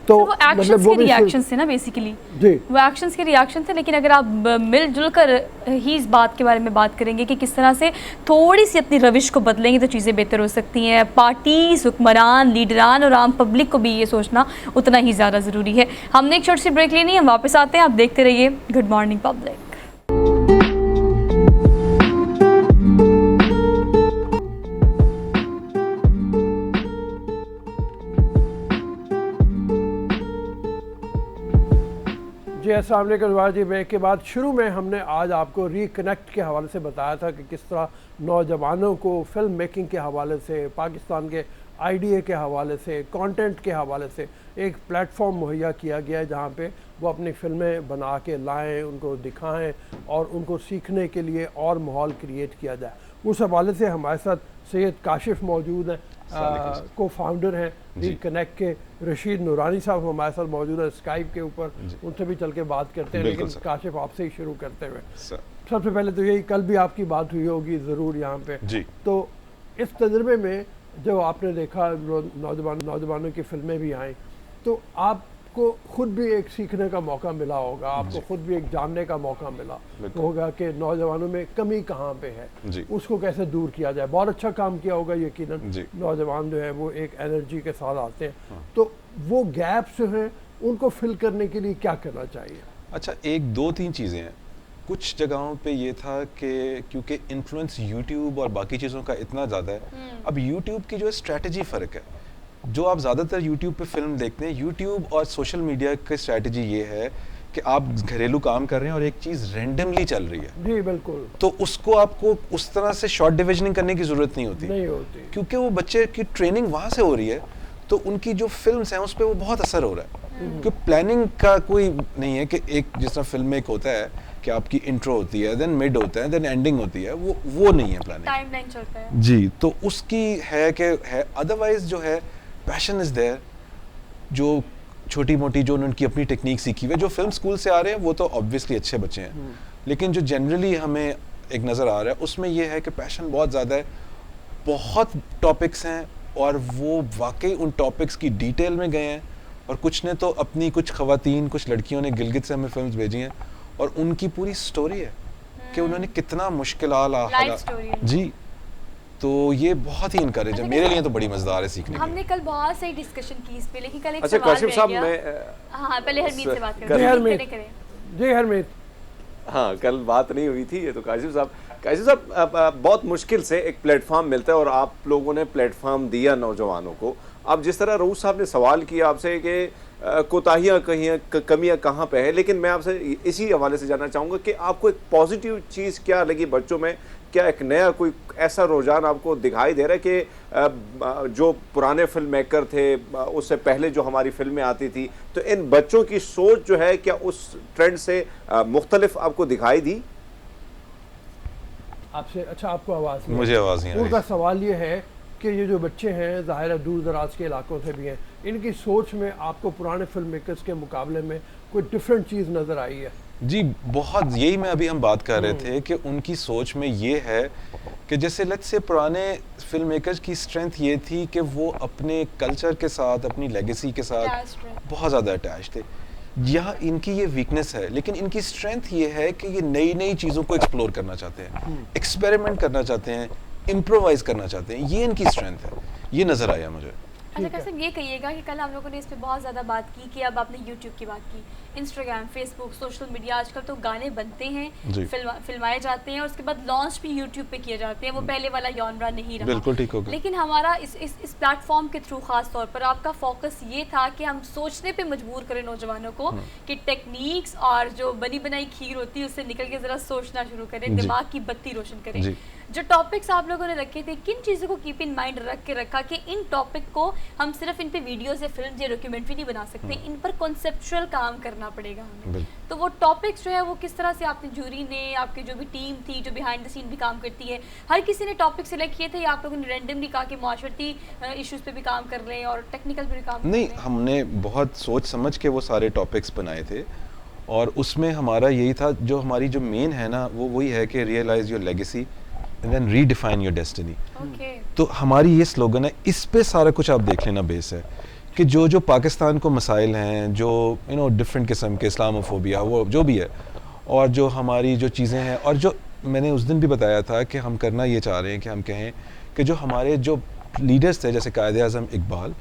तो वो एक्शंस के रिएक्शन थे ना बेसिकली जी, वो एक्शंस के रिएक्शन थे। लेकिन अगर आप मिलजुल कर ही इस बात के बारे में बात करेंगे कि किस तरह से थोड़ी सी अपनी रविश को बदलेंगे तो चीज़ें बेहतर हो सकती हैं। पार्टीज, हुक्मरान, लीडरान और आम पब्लिक को भी ये सोचना उतना ही ज़्यादा ज़रूरी है। हमने एक छोटी सी ब्रेक लेनी है, हम वापस आते हैं, आप देखते रहिए गुड मॉर्निंग पब्लिक। जी अस्सलाम वालेकुम जी। ब्रेक के बाद शुरू में हमने आज आपको रिकनेक्ट के हवाले से बताया था कि किस तरह नौजवानों को फिल्म मेकिंग के हवाले से, पाकिस्तान के आईडीए के हवाले से, कंटेंट के हवाले से एक प्लेटफॉर्म मुहैया किया गया है जहाँ पे वो अपनी फिल्में बना के लाएँ, उनको दिखाएं और उनको सीखने के लिए और माहौल क्रिएट किया जाए। उस हवाले से हमारे साथ सैयद काशिफ मौजूद हैं, को फाउंडर हैं रिकनेक्ट के। रशीद नूरानी साहब हमारे साथ मौजूद है स्काइप के ऊपर, उनसे भी चल के बात करते हैं। लेकिन काशिफ आपसे ही शुरू करते हुए, सबसे पहले तो यही, कल भी आपकी बात हुई होगी ज़रूर यहाँ पे, तो इस तजर्बे में जो आपने देखा नौजवानों की फिल्में भी आई, तो आप आपको खुद भी एक सीखने का मौका मिला होगा, आपको खुद भी एक जानने का मौका मिला होगा कि नौजवानों में कमी कहाँ पे है, उसको कैसे दूर किया जाए। बहुत अच्छा काम किया होगा यकीनन। नौजवान जो है वो एक एनर्जी के साथ आते हैं, तो वो गैप्स जो हैं उनको फिल करने के लिए क्या करना चाहिए? अच्छा, एक दो तीन चीज़ें हैं। कुछ जगहों पे ये था कि क्योंकि इन्फ्लुएंस यूट्यूब और बाकी चीज़ों का इतना ज़्यादा है, अब यूट्यूब की जो है स्ट्रैटेजी फ़र्क है। जो आप ज़्यादातर यूट्यूब पे फिल्म देखते हैं, यूट्यूब और सोशल मीडिया की स्ट्रैटेजी ये है कि आप घरेलू काम कर रहे हैं और एक चीज़ रैंडमली चल रही है। जी बिल्कुल। तो उसको आपको उस तरह से शॉर्ट डिविजनिंग करने की ज़रूरत नहीं होती, क्योंकि वो बच्चे की ट्रेनिंग वहाँ से हो रही है, तो उनकी जो फिल्म्स हैं उस पर वो बहुत असर हो रहा है। क्योंकि प्लानिंग का कोई नहीं है कि एक जिस तरह फिल्म में एक होता है कि आपकी इंट्रो होती है, देन मिड होता है, देन एंडिंग होती है, वो नहीं है प्लानिंग, टाइमलाइन चलता है। जी, तो उसकी है कि है, अदरवाइज जो है पैशन इज़ देयर। जो छोटी मोटी जो उनकी अपनी टेक्निक सीखी हुई है, जो फिल्म स्कूल से आ रहे हैं वो तो ऑब्वियसली अच्छे बच्चे हैं, लेकिन जो जनरली हमें एक नज़र आ रहा है उसमें ये है कि पैशन बहुत ज़्यादा है, बहुत टॉपिक्स हैं और वो वाकई उन टॉपिक्स की डिटेल में गए हैं। और कुछ ने तो अपनी, कुछ ख़वातीन, कुछ लड़कियों ने गिलगित से हमें फिल्म्स भेजी हैं और उनकी पूरी स्टोरी है कि उन्होंने कितना मुश्किल जी, तो ये बहुत ही इनकरेज है। मेरे लिए तो बड़ी मजेदार है सीखने की। हमने कल बहुत सही डिस्कशन की इस पे, लेकिन कल एक अच्छा सवाल काशिफ साहब, मैं हाँ पहले हरमीत से बात करें। जी हरमीत, हाँ कल बात नहीं हुई थी, ये तो काशिफ साहब बहुत मुश्किल से एक प्लेटफॉर्म मिलता है और आप लोगों ने प्लेटफॉर्म दिया नौजवानों को। अब जिस तरह रूस साहब ने सवाल किया आपसे कि कोताहियाँ कमियाँ कहाँ पे है, लेकिन मैं आपसे इसी हवाले से जानना चाहूँगा कि आपको एक पॉजिटिव चीज़ क्या लगी बच्चों में? क्या एक नया कोई ऐसा रुझान आपको दिखाई दे रहा है कि जो पुराने फिल्म मेकर थे, उससे पहले जो हमारी फिल्में आती थी, तो इन बच्चों की सोच जो है क्या उस ट्रेंड से मुख्तलिफ आपको दिखाई दी? आपसे अच्छा, आपको आवाज़ नहीं? मुझे आवाज़ नहीं आ रही। उनका सवाल ये है कि ये जो बच्चे हैं ज़ाहिर है दूर दराज के इलाकों से भी हैं, इनकी सोच में आपको पुराने फिल्म मेकर्स के मुकाबले में कोई डिफरेंट चीज़ नज़र आई है? जी बहुत, यही मैं अभी हम बात कर रहे थे कि उनकी सोच में ये है कि जैसे लेट्स से पुराने फिल्म मेकर्स की स्ट्रेंथ ये थी कि वो अपने कल्चर के साथ, अपनी लेगेसी के साथ बहुत ज़्यादा अटैच थे। यहाँ इनकी ये वीकनेस है, लेकिन इनकी स्ट्रेंथ ये है कि ये नई नई चीज़ों को एक्सप्लोर करना चाहते हैं, एक्सपेरिमेंट करना चाहते हैं, इम्प्रोवाइज करना चाहते हैं। ये इनकी स्ट्रेंथ है, ये नज़र आया मुझे। अच्छा कासिम, ये कहिएगा कि कल हम लोगों ने इस पे बहुत ज़्यादा बात की कि अब आपने यूट्यूब की बात की, इंस्टाग्राम, फेसबुक, सोशल मीडिया, आजकल तो गाने बनते हैं, फिल्माए जाते हैं और उसके बाद लॉन्च भी यूट्यूब पे किए जाते हैं। वो पहले वाला जॉनरा नहीं रहा, बिल्कुल ठीक हो गया। लेकिन हमारा इस प्लेटफॉर्म के थ्रू खास तौर पर आपका फोकस ये था कि हम सोचने पे मजबूर करें नौजवानों को कि टेक्निक्स और जो बनी बनाई खीर होती है उससे निकल के ज़रा सोचना शुरू करें, दिमाग की बत्ती रोशन करें। जो टॉपिक्स आप लोगों ने रखे थे, किन चीज़ों को कीप इन माइंड रख के रखा कि इन टॉपिक को हम सिर्फ इन पे वीडियोस या फिल्म या डॉक्यूमेंट्री नहीं बना सकते, इन पर कॉन्सेप्चुअल काम करना पड़ेगा हमें। तो वो टॉपिक्स जो है वो किस तरह से आपने, जूरी ने, आपकी जो भी टीम थी जो बिहाइंड द सीन भी काम करती है, हर किसी ने टॉपिक सिलेक्ट किए थे या आप लोगों ने रैंडमली कहा कि माशरती इश्यूज पे भी काम कर रहे हैं और टेक्निकल पे भी काम कर रहे हैं? नहीं, हमने बहुत सोच समझ के वो सारे टॉपिक्स बनाए थे और उसमें हमारा यही था, जो हमारी जो मेन है ना वो वही है कि realise your legacy and then redefine your destiny। तो हमारी ये स्लोगन है, इस पे सारा कुछ आप देख लेना बेस है कि जो पाकिस्तान को मसाइल हैं, जो डिफरेंट किस्म के इस्लामोफोबिया, वो जो भी है, और जो हमारी जो चीज़ें हैं, और जो मैंने उस दिन भी बताया था कि हम करना ये चाह रहे हैं कि हम कहें कि जो हमारे जो लीडर्स थे जैसे कायद-ए-आज़म इकबाल,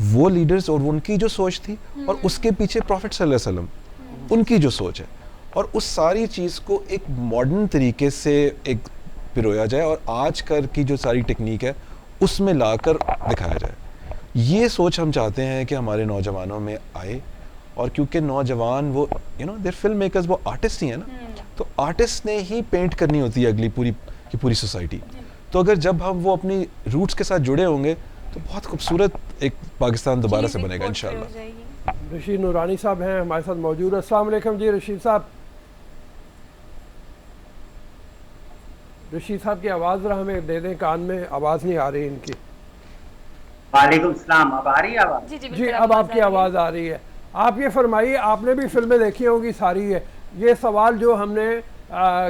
वो लीडर्स और उनकी जो सोच थी और उसके पीछे प्रॉफिट सल्लल्लाहु अलैहि वसल्लम उनकी जो सोच है, और उस सारी चीज़ को एक मॉडर्न तरीके से एक पिरोया जाए और आज कर की जो सारी टेक्निक है उसमें लाकर दिखाया जाए। ये सोच हम चाहते हैं कि हमारे नौजवानों में आए, और क्योंकि नौजवान वो देयर फिल्म मेकर्स, वो आर्टिस्ट ही है ना, तो आर्टिस्ट ने ही पेंट करनी होती है अगली पूरी की पूरी सोसाइटी। तो अगर जब हम वो अपनी रूट्स के साथ जुड़े होंगे तो बहुत खूबसूरत एक पाकिस्तान दोबारा से बनेगा इंशाल्लाह। रशीद नूरानी साहब हैं हमारे साथ मौजूद। अस्सलाम वालेकुम जी रशीद साहब। रशीद साहब की आवाज़ ज़रा हमें दे दें, कान में आवाज़ नहीं आ रही इनकी। वालेकुम सलाम, अब आ रही है आवाज़? जी अब आपकी आवाज़ आ रही है। आप ये फरमाइए, आपने भी फिल्में देखी होंगी सारी है, ये सवाल जो हमने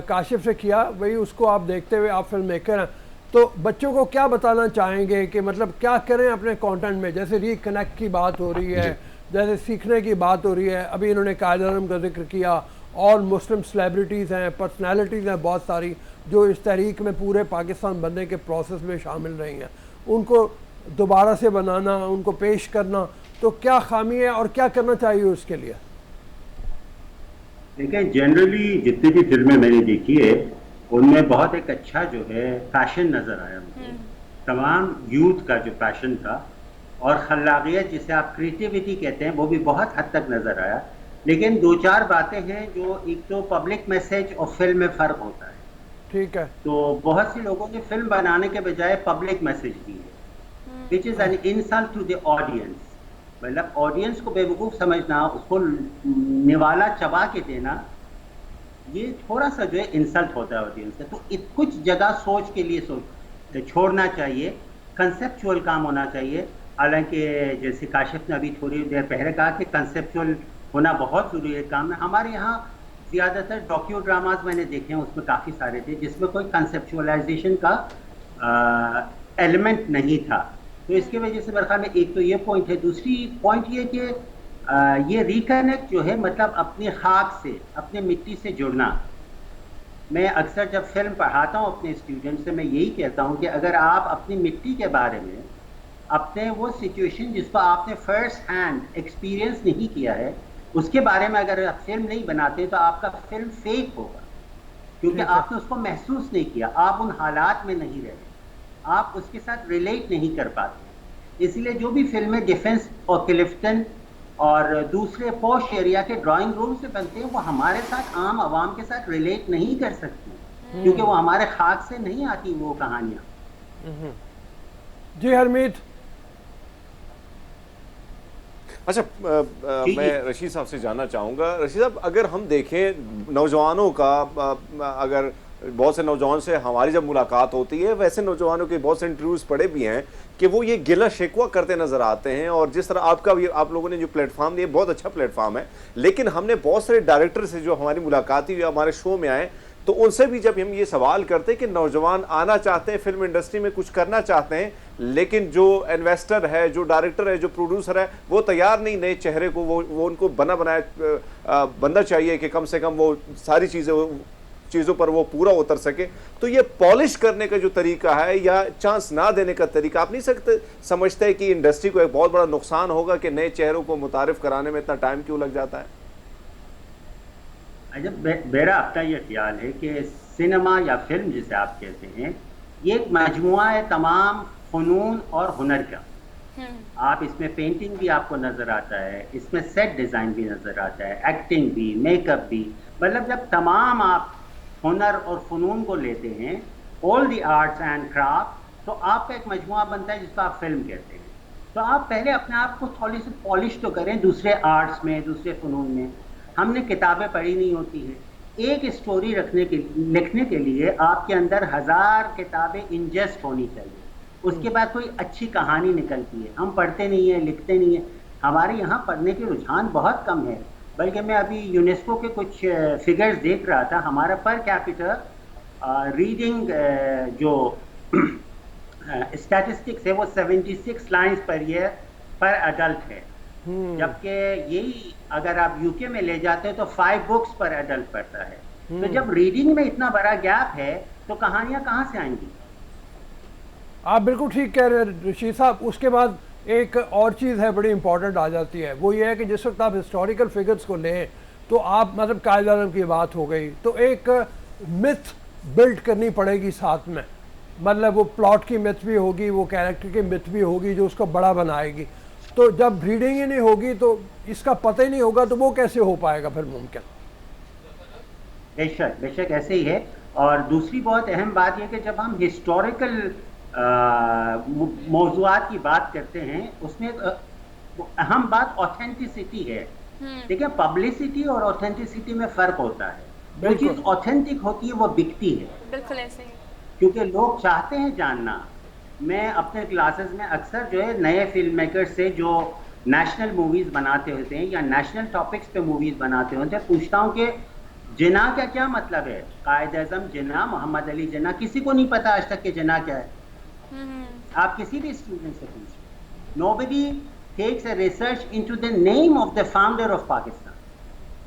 काशिफ से किया वही उसको आप देखते हुए, आप फिल्म मेकर हैं, तो बच्चों को क्या बताना चाहेंगे कि मतलब क्या करें अपने कंटेंट में? जैसे रिकनेक्ट की बात हो रही है, जैसे सीखने की बात हो रही है, अभी इन्होंने कायद आज़म का जिक्र किया, और मुस्लिम सेलिब्रिटीज़ हैं, पर्सनालिटीज़ हैं बहुत सारी जो इस तहरीक में पूरे पाकिस्तान बनने के प्रोसेस में शामिल रही हैं, उनको दोबारा से बनाना, उनको पेश करना, तो क्या खामी है और क्या करना चाहिए उसके लिए? देखिए, जनरली जितनी भी फिल्में मैंने देखी है उनमें बहुत एक अच्छा जो है पैशन नज़र आया मुझे। तमाम यूथ का जो पैशन था और खलाकियत जिसे आप क्रिएटिविटी कहते हैं वो भी बहुत हद तक नज़र आया। लेकिन दो चार बातें हैं जो, एक तो पब्लिक मैसेज और फिल्म में फ़र्क होता है। ठीक है। तो बहुत से लोगों ने फिल्म बनाने के बजाय पब्लिक मैसेज दी है, which is an insult to the audience. मतलब ऑडियंस को बेवकूफ़ समझना, उसको निवाला चबा के देना, ये थोड़ा सा जो है इंसल्ट होता है ऑडियंस से। तो कुछ जगह सोच के लिए छोड़ना चाहिए, कंसेप्चुअल काम होना चाहिए। हालांकि जैसे काशिफ ने अभी थोड़ी देर पहले कहा कि कंसेप्चुअल होना बहुत ज़रूरी है काम में। हमारे यहाँ ज़्यादातर डॉक्यू ड्रामाज मैंने देखे हैं, उसमें काफ़ी सारे थे जिसमें कोई कंसेप्चुअलाइजेशन का एलिमेंट नहीं था। तो इसकी वजह से मेरे ख्याल में एक तो ये पॉइंट है। दूसरी पॉइंट ये कि ये रिकनेक्ट जो है, मतलब अपनी खाक से, अपने मिट्टी से जुड़ना। मैं अक्सर जब फिल्म पढ़ाता हूँ अपने स्टूडेंट से, मैं यही कहता हूँ कि अगर आप अपनी मिट्टी के बारे में, अपने वो सिचुएशन जिसको आपने फर्स्ट हैंड एक्सपीरियंस नहीं किया है, उसके बारे में अगर आप फिल्म नहीं बनाते तो आपका फिल्म फेक होगा, क्योंकि आपने उसको महसूस नहीं किया, आप उन हालात में नहीं रहे, आप उसके साथ रिलेट नहीं कर पाते। इसलिए जो भी फिल्में डिफेंस और क्लिफ्टन और दूसरे पॉश एरिया के ड्राइंग रूम से बनते हैं, वो हमारे साथ, आम आवाम के साथ रिलेट नहीं कर सकती, क्योंकि वो हमारे खाक से नहीं आती वो कहानियाँ। जी हरमीत। अच्छा, मैं रशीद साहब से जानना चाहूँगा। रशीद साहब, अगर हम देखें नौजवानों का, अगर बहुत से नौजवान से हमारी जब मुलाकात होती है, वैसे नौजवानों के बहुत से इंटरव्यूज़ पढ़े भी हैं कि वो ये गिला शिकवा करते नज़र आते हैं। और जिस तरह आपका भी, आप लोगों ने जो प्लेटफॉर्म दिया, बहुत अच्छा प्लेटफॉर्म है, लेकिन हमने बहुत सारे डायरेक्टर से जो हमारी मुलाकात हुई, हमारे शो में आए, तो उनसे भी जब हम ये सवाल करते हैं कि नौजवान आना चाहते हैं, फिल्म इंडस्ट्री में कुछ करना चाहते हैं, लेकिन जो इन्वेस्टर है, जो डायरेक्टर है, जो प्रोड्यूसर है, वो तैयार नहीं नए चेहरे को, वो उनको बना बनाया बंदा चाहिए कि कम से कम वो सारी चीज़ों पर वो पूरा उतर सके। तो ये पॉलिश करने का जो तरीका है या चांस ना देने का तरीका, आप नहीं समझते कि इंडस्ट्री को एक बहुत बड़ा नुकसान होगा कि नए चेहरों को मुतारिफ कराने में इतना टाइम क्यों लग जाता है? मेरा अपना ये ख्याल है कि सिनेमा या फिल्म जिसे आप कहते हैं, ये एक मजमुआ है तमाम फ़नून और हुनर का। आप इसमें पेंटिंग भी आपको नज़र आता है, इसमें सेट डिज़ाइन भी नज़र आता है, एक्टिंग भी, मेकअप भी। मतलब जब तमाम आप हुनर और फ़नून को लेते हैं, all the arts and craft, तो आपका एक मजमुआ बनता है जिसको आप फिल्म कहते हैं। तो आप पहले अपने आप को थोड़ी सी पॉलिश तो करें दूसरे आर्ट्स में, दूसरे फ़नून में। हमने किताबें पढ़ी नहीं होती हैं। एक स्टोरी लिखने के लिए आपके अंदर 1000 किताबें इंजेस्ट होनी चाहिए, उसके बाद कोई अच्छी कहानी निकलती है। हम पढ़ते नहीं हैं, लिखते नहीं हैं। हमारे यहाँ पढ़ने के रुझान बहुत कम है। बल्कि मैं अभी यूनेस्को के कुछ फिगर्स देख रहा था, हमारा पर कैपिटा रीडिंग जो स्टैटिस्टिक्स है वो 76 लाइन्स पर ईयर पर एडल्ट है, जबकि यही अगर आप यूके में ले जाते हैं तो 5 बुक्स पर एडल्ट पढ़ता है। तो जब रीडिंग में इतना बड़ा गैप है तो कहानियां कहाँ से आएंगी? आप बिल्कुल ठीक कह रहे हैं रशीद साहब। उसके बाद एक और चीज़ है बड़ी इंपॉर्टेंट आ जाती है, वो ये है कि जिस वक्त आप हिस्टोरिकल फिगर्स को लें तो आप, मतलब कायद आज़म की बात हो गई, तो एक मिथ बिल्ड करनी पड़ेगी साथ में। मतलब वो प्लॉट की मिथ भी होगी, वो कैरेक्टर की मिथ भी होगी जो उसको बड़ा बनाएगी। तो जब रीडिंग ही नहीं होगी तो इसका पता ही नहीं होगा, तो वो कैसे हो पाएगा फिर मुमकिन? बेशक ऐसे ही है। और दूसरी बहुत अहम बात यह कि जब हम हिस्टोरिकल मौज़ूआत की बात करते हैं, उसमें अहम बात ऑथेंटिसिटी है। देखिए, पब्लिसिटी और ऑथेंटिसिटी में फ़र्क होता है। जो चीज़ ऑथेंटिक होती है वो बिकती है। बिल्कुल ऐसे ही, क्योंकि लोग चाहते हैं जानना। मैं अपने क्लासेस में अक्सर जो है नए फिल्म मेकर्स से जो नेशनल मूवीज़ बनाते होते हैं या नेशनल टॉपिक्स पे मूवीज़ बनाते होते हैं, पूछता हूँ कि जिना का क्या मतलब है। कायद आज़म जिना, मोहम्मद अली जिना, किसी को नहीं पता आज तक कि जिना क्या है। आप किसी भी स्टूडेंट से पूछिए, nobody takes a research into the name of the founder of Pakistan.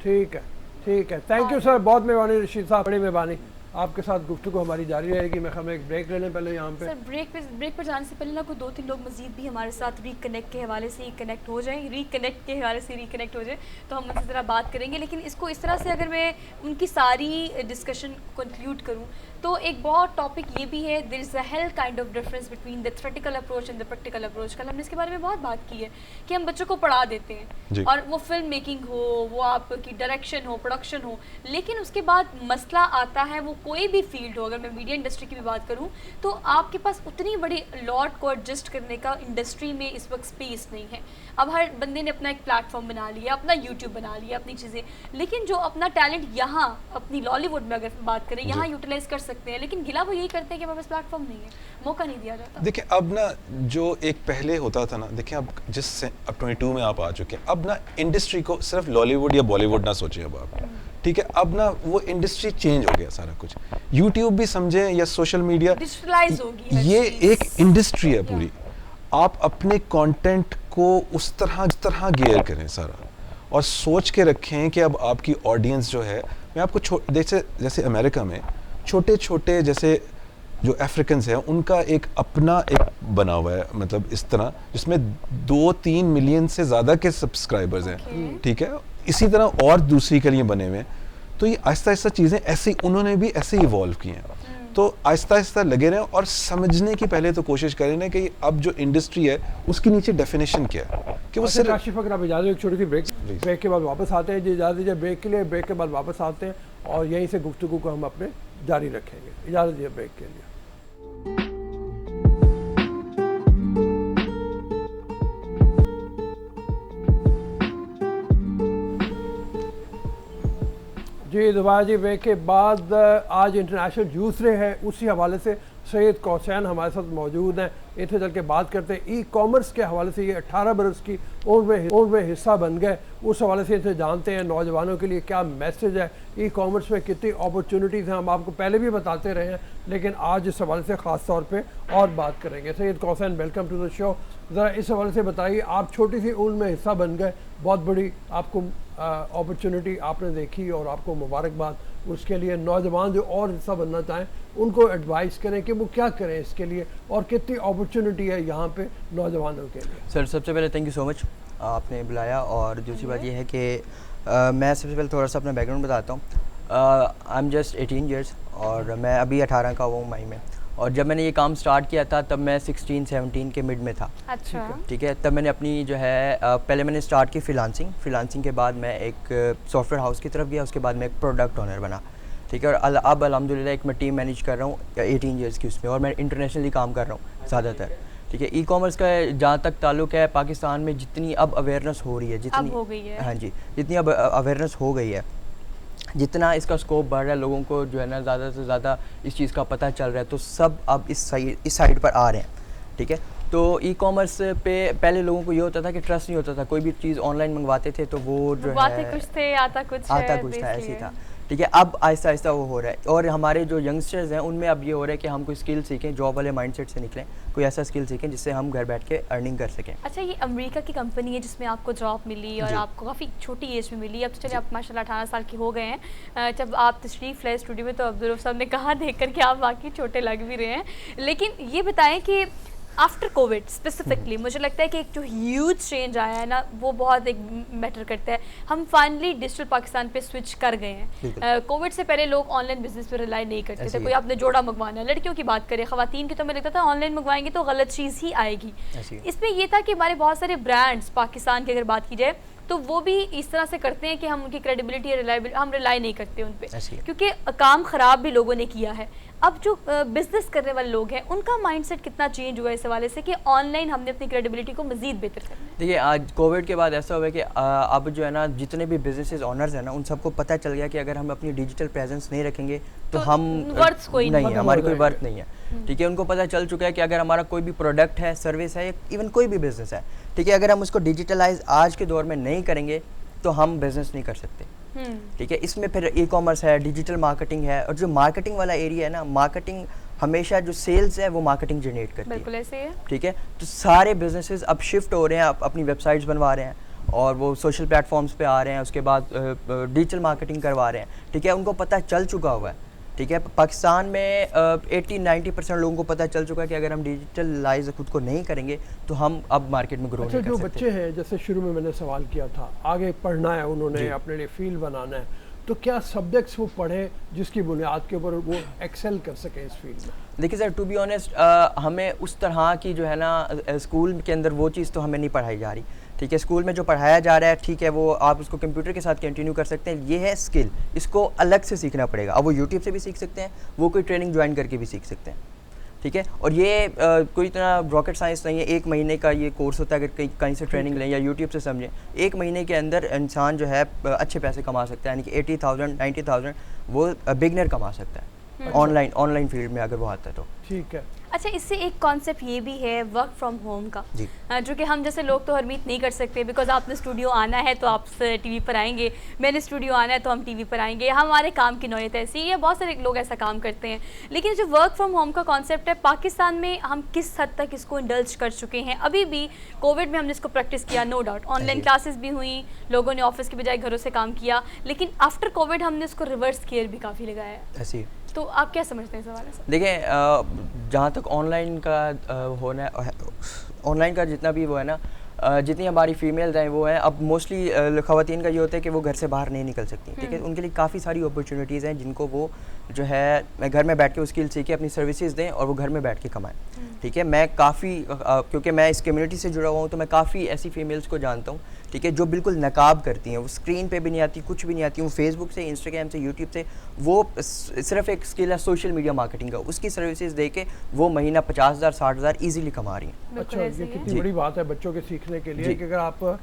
ठीक है, ठीक है, थैंक यू सर, बहुत मेहरबानी रशीद साहब, बड़ी मेहरबानी। आपके साथ गुफ्तगू हमारी जारी रहेगी। मैं हमें एक ब्रेक लेने पहले यहाँ पे सर ब्रेक पर जाने से पहले ना कोई 2-3 लोग मजीद भी हमारे साथ रिकनेक्ट के हवाले से कनेक्ट हो जाएं, रिकनेक्ट के हवाले से रिकनेक्ट हो जाए तो हम उनसे ज़रा बात करेंगे। लेकिन इसको इस तरह से अगर मैं उनकी सारी डिस्कशन कंक्लूड करूँ तो एक बहुत टॉपिक ये भी है, there is a hell kind of difference between the theoretical approach and the practical approach. कल हमने इसके बारे में बहुत बात की है कि हम बच्चों को पढ़ा देते हैं और वो फिल्म मेकिंग हो, वो आपकी डायरेक्शन हो, प्रोडक्शन हो, लेकिन उसके बाद मसला आता है वो कोई भी फील्ड हो। अगर मैं मीडिया इंडस्ट्री की भी बात करूँ तो आपके पास उतनी बड़ी लॉट को एडजस्ट करने का इंडस्ट्री में इस वक्त स्पेस नहीं है। अब हर बंदे ने अपना एक प्लेटफॉर्म बना लिया, अपना यूट्यूब बना लिया, अपनी चीज़ें, लेकिन जो अपना टैलेंट यहाँ अपनी लॉलीवुड में अगर बात करें यहाँ यूटिलाइज कर सकते हैं, लेकिन गिला वो यही करते हैं कि हमारे पास प्लेटफॉर्म नहीं है, मौका नहीं दिया जाता। देखिए अब ना जो एक पहले होता था ना, देखिए अब अब 22 में आप आ चुके हैं, अब ना इंडस्ट्री को सिर्फ लॉलीवुड या बॉलीवुड ना सोचें अब आप, ठीक है, अब ना वो इंडस्ट्री चेंज हो गया सारा कुछ। यूट्यूब भी समझें या सोशल मीडिया डिजिटलाइज होगी, ये एक इंडस्ट्री है पूरी। आप अपने कंटेंट को उस तरह गियर करें सारा और सोच के रखें कि अब आपकी ऑडियंस जो है, मैं आपको जैसे अमेरिका में छोटे छोटे जैसे जो अफ्रीकन्स हैं उनका एक अपना एक बना हुआ है, मतलब इस तरह जिसमें 2-3 मिलियन से ज़्यादा के सब्सक्राइबर्स हैं, ठीक है, इसी तरह और दूसरी के लिए बने हुए हैं। तो ये आहिस्ता आहिस्ता चीज़ें ऐसे उन्होंने भी ऐसे इवॉल्व की हैं। तो आहिस्ता आहिस्ता लगे रहें और समझने की पहले तो कोशिश करें ना कि अब जो इंडस्ट्री है उसकी नीचे डेफिनेशन क्या है कि वो सिर्फ। काशिफ अगर आप इजाज़त, एक छोटी सी ब्रेक के बाद वापस आते हैं जी, इजाज़त दीजिए ब्रेक के लिए, ब्रेक के बाद वापस आते हैं और यहीं से गुफ्तगू को हम अपने जारी रखेंगे। इजाज़त दीजिए ब्रेक के लिए। जी दोबारा जी ब्रेक के बाद आज इंटरनेशनल यूथ डे है, उसी हवाले से सैयद कौसैन हमारे साथ मौजूद हैं। इतने चल के बात करते हैं ई कॉमर्स के हवाले से, ये 18 बरस की उम्र में हिस्सा बन गए, उस हवाले से इनसे जानते हैं नौजवानों के लिए क्या मैसेज है, ई कॉमर्स में कितनी अपॉर्चुनिटीज़ हैं। हम आपको पहले भी बताते रहे हैं लेकिन आज इस हवाले से ख़ास तौर पे और बात करेंगे। Syed Kausain, welcome to the show. ज़रा इस हवाले से बताइए, आप छोटी सी उम्र में हिस्सा बन गए, बहुत बड़ी आपको अपॉर्चुनिटी आपने देखी और आपको मुबारकबाद उसके लिए। नौजवान जो और हिस्सा बनना चाहें उनको एडवाइस करें कि वो क्या करें इसके लिए और कितनी अपॉर्चुनिटी है यहाँ पे नौजवानों के लिए। सर सबसे पहले थैंक यू सो मच आपने बुलाया, और दूसरी बात ये है कि मैं सबसे पहले थोड़ा सा अपना बैकग्राउंड बताता हूँ। आई एम जस्ट 18 ईयर्स और मैं अभी 18 का हूँ मई में, और जब मैंने ये काम स्टार्ट किया था तब मैं 16-17 के मिड में था। अच्छा, ठीक है। तब मैंने अपनी जो है पहले मैंने स्टार्ट की फ्रीलांसिंग के बाद मैं एक सॉफ्टवेयर हाउस की तरफ गया, उसके बाद मैं एक प्रोडक्ट ओनर बना, ठीक है, और अब अल्हम्दुलिल्लाह एक मैं टीम मैनेज कर रहा हूँ 18 ईयर्स की उसमें, और मैं इंटरनेशनली काम कर रहा हूँ ज़्यादातर, ठीक है। ई कॉमर्स का जहाँ तक ताल्लुक़ है, पाकिस्तान में जितनी अब अवेयरनेस हो रही है, जितनी हो गई है, हाँ जी, जितनी अब अवेयरनेस हो गई है, जितना इसका स्कोप बढ़ रहा है, लोगों को जो है ना ज़्यादा से ज़्यादा इस चीज़ का पता चल रहा है, तो सब अब इस साइड पर आ रहे हैं, ठीक है। तो ई कॉमर्स पे पहले लोगों को ये होता था कि ट्रस्ट नहीं होता था, कोई भी चीज़ ऑनलाइन मंगवाते थे तो वो जो है कुछ थे आता कुछ था, ऐसे ही था, ठीक है। अब आहिस्ता आहिस्ता वो हो रहा है, और हमारे जो यंगस्टर्स हैं उनमें अब ये हो रहा है कि हम कोई स्किल सीखें, जॉब वाले माइंडसेट से निकलें, कोई ऐसा स्किल सीखें जिससे हम घर बैठ के अर्निंग कर सकें। अच्छा, ये अमेरिका की कंपनी है जिसमें आपको जॉब मिली और आपको काफ़ी छोटी एज में मिली, अब तो चलिए आप माशाल्लाह 18 साल की हो गए हैं। जब आप तशरीफ़ लाए स्टूडियो में तो अब्दुल रऊफ साहब ने कहा देख कर कि आप वाकई छोटे लग भी रहे हैं, लेकिन ये बताएं कि आफ्टर कोविड स्पेसिफिकली मुझे लगता है कि एक जो ह्यूज चेंज आया है ना, वो बहुत एक मैटर करता है। हम फाइनली डिजिटल पाकिस्तान पे स्विच कर गए हैं। कोविड से पहले लोग ऑनलाइन बिजनेस पे रिलाई नहीं करते थे, कोई आपने जोड़ा मंगवाना है, लड़कियों की बात करें, खवातीन की तो मुझे लगता था ऑनलाइन मंगवाएंगे तो गलत चीज़ ही आएगी। इसमें ये था कि हमारे बहुत सारे ब्रांड्स पाकिस्तान की अगर बात की जाए तो वो भी इस तरह से करते हैं कि हम उनकी क्रेडिबिलिटी या हम रिलाई नहीं करते उन पर, क्योंकि काम ख़राब भी लोगों ने किया है। अब जो बिजनेस करने वाले लोग हैं उनका माइंडसेट कितना चेंज हुआ है इस हवाले से कि ऑनलाइन हमने अपनी क्रेडिबिलिटी को मजीद बेहतर करना है? देखिए, आज कोविड के बाद ऐसा हुआ है कि अब जो है ना, जितने भी बिजनेसेस ओनर्स हैं ना, उन सबको पता चल गया कि अगर हम अपनी डिजिटल प्रेजेंस नहीं रखेंगे तो हम कोई नहीं है, हमारी कोई वर्थ नहीं है, ठीक है। उनको पता चल चुका है कि अगर हमारा कोई भी प्रोडक्ट है, सर्विस है, इवन कोई भी बिजनेस है, ठीक है, अगर हम उसको डिजिटलाइज आज के दौर में नहीं करेंगे तो हम बिजनेस नहीं कर सकते, ठीक है। इसमें फिर ई कॉमर्स है, डिजिटल मार्केटिंग है, और जो मार्केटिंग वाला एरिया है ना, हमेशा जो सेल्स है वो मार्केटिंग जनरेट करती है। बिल्कुल ऐसे है। ठीक है, तो सारे बिजनेसेस अब शिफ्ट हो रहे हैं, अपनी वेबसाइट्स बनवा रहे हैं और वो सोशल प्लेटफॉर्म्स पे आ रहे हैं, उसके बाद डिजिटल मार्केटिंग करवा रहे हैं। ठीक है, उनको पता चल चुका हुआ है। ठीक है, पाकिस्तान में 80-90% लोगों को पता चल चुका है कि अगर हम डिजिटलाइज खुद को नहीं करेंगे तो हम अब मार्केट में ग्रो नहीं कर सकते। जो बच्चे हैं, जैसे शुरू में मैंने सवाल किया था, आगे पढ़ना है उन्होंने, अपने लिए फील्ड बनाना है, तो क्या सब्जेक्ट्स वो पढ़ें जिसकी बुनियाद के ऊपर वो एक्सेल कर सकें इस फील्ड में? देखिए सर, टू बी ऑनेस्ट हमें उस तरह की जो है ना स्कूल के अंदर वो चीज़ तो हमें नहीं पढ़ाई जा रही। ठीक है, स्कूल में जो पढ़ाया जा रहा है, ठीक है, वो आप उसको कंप्यूटर के साथ कंटिन्यू कर सकते हैं। ये है स्किल, इसको अलग से सीखना पड़ेगा। अब वो यूट्यूब से भी सीख सकते हैं, वो कोई ट्रेनिंग ज्वाइन करके भी सीख सकते हैं। ठीक है, और ये कोई इतना रॉकेट साइंस नहीं है। 1 महीने का ये कोर्स होता है, अगर कहीं से ट्रेनिंग लें या यूट्यूब से समझें, 1 महीने के अंदर इंसान जो है अच्छे पैसे कमा सकता है, यानी कि 80,000 90,000 वो बिगनर कमा सकता है ऑनलाइन फील्ड में अगर वो आता है तो। ठीक है। अच्छा, इससे एक कॉन्सेप्ट ये भी है वर्क फ्रॉम होम का, जो कि हम जैसे लोग तो हरमीत नहीं कर सकते, बिकॉज आपने स्टूडियो आना है तो आप टीवी पर आएंगे, मैंने स्टूडियो आना है तो हम टीवी पर आएंगे, हमारे काम की नौयत ऐसी है, बहुत सारे लोग ऐसा काम करते हैं। लेकिन जो वर्क फ्रॉम होम का कॉन्सेप्ट है, पाकिस्तान में हम किस हद तक इसको इंडल्ज कर चुके हैं? अभी भी कोविड में हमने इसको प्रैक्टिस किया, नो डाउट, ऑनलाइन क्लासेस भी हुई, लोगों ने ऑफिस की बजाय घरों से काम किया, लेकिन आफ्टर कोविड हमने इसको रिवर्स गियर भी काफ़ी लगाया है। ऐसी तो आप क्या समझते हैं इस हवाले से? देखिए, जहाँ तक ऑनलाइन का होना है, ऑनलाइन का जितना भी वो है ना, जितनी हमारी फीमेल्स हैं वो हैं, अब मोस्टली ख़वातीन का ये होता है कि वो घर से बाहर नहीं निकल सकती। ठीक है, उनके लिए काफ़ी सारी अपॉर्चुनिटीज़ हैं जिनको वो जो है घर में बैठ के वो स्किल सीखे, अपनी सर्विसेज दें और वो घर में बैठ के कमाएं। ठीक है, मैं काफ़ी क्योंकि मैं इस कम्युनिटी से जुड़ा हुआ हूँ, तो मैं काफ़ी ऐसी फीमेल्स को जानता हूँ, ठीक है, जो बिल्कुल नकाब करती हैं, वो स्क्रीन पे भी नहीं आती, कुछ भी नहीं आती, वो फेसबुक से, इंस्टाग्राम से, यूट्यूब से, वो सिर्फ एक स्किल है सोशल मीडिया मार्केटिंग का, उसकी सर्विसेज दे के वो महीना 50,000 60,000 ईजिली कमा रही हैं। अच्छा, ये कितनी बड़ी बात है बच्चों के सीखने के लिए कि अगर आप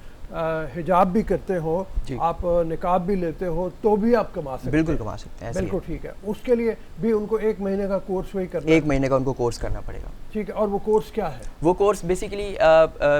हिजाब भी करते हो, आप निकाब भी लेते हो, तो भी आप कमा सकते हैं। बिल्कुल कमा सकते हैं, बिल्कुल ठीक है। उसके लिए भी उनको 1 महीने का कोर्स वही करना है। 1 महीने का उनको कोर्स करना पड़ेगा। ठीक है, और वो कोर्स क्या है? वो कोर्स बेसिकली